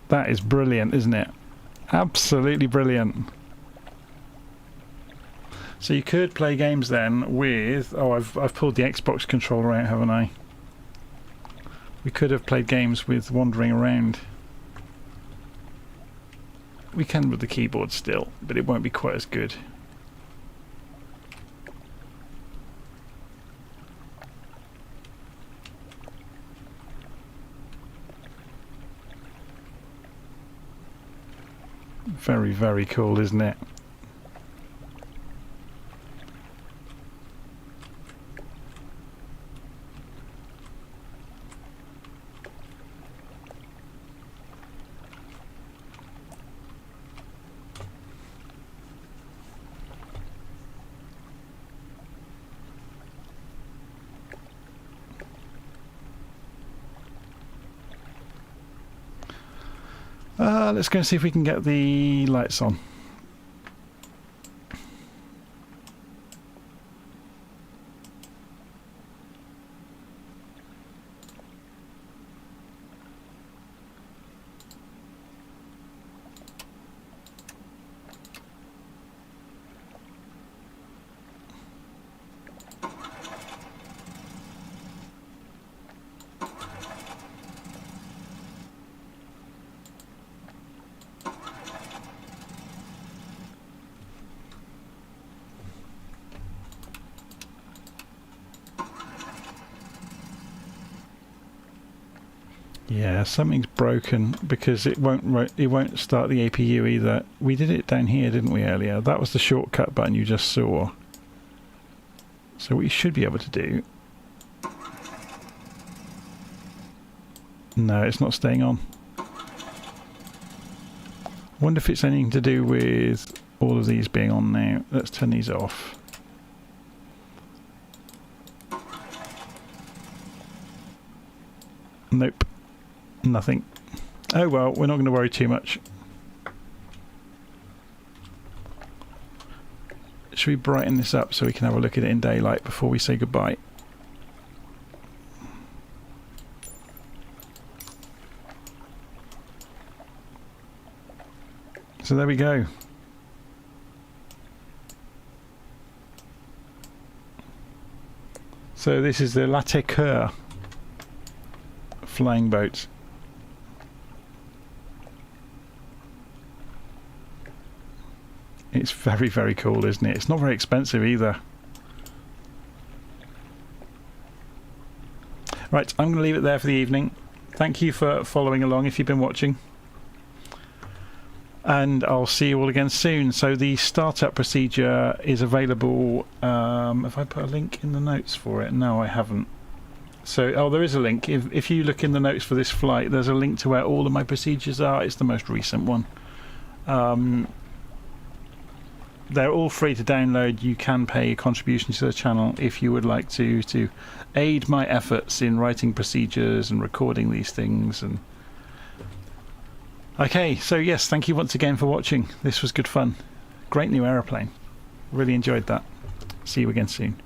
Speaker 1: That is brilliant, isn't it? Absolutely brilliant. So you could play games then with... Oh, I've pulled the Xbox controller out, haven't I? We could have played games with wandering around. We can with the keyboard still, but it won't be quite as good. Very, very cool, isn't it? Let's go and see if we can get the lights on. Yeah, something's broken because it won't start the APU either. We did it down here, didn't we, earlier? That was the shortcut button you just saw. So what you should be able to do... No, it's not staying on. I wonder if it's anything to do with all of these being on now. Let's turn these off. Nope. Nothing. Oh well, we're not going to worry too much. Should we brighten this up so we can have a look at it in daylight before we say goodbye? So there we go. So this is the Latécoère flying boat. It's very, very cool, isn't it? It's not very expensive either. Right, I'm going to leave it there for the evening. Thank you for following along if you've been watching. and I'll see you all again soon. So the startup procedure is available. Have I put a link in the notes for it? No, I haven't. So, oh, there is a link. If you look in the notes for this flight, there's a link to where all of my procedures are. It's the most recent one. They're all free to download. You can pay a contribution to the channel if you would like to aid my efforts in writing procedures and recording these things. And okay, so yes, thank you once again for watching. This was good fun. Great new aeroplane. Really enjoyed that. See you again soon.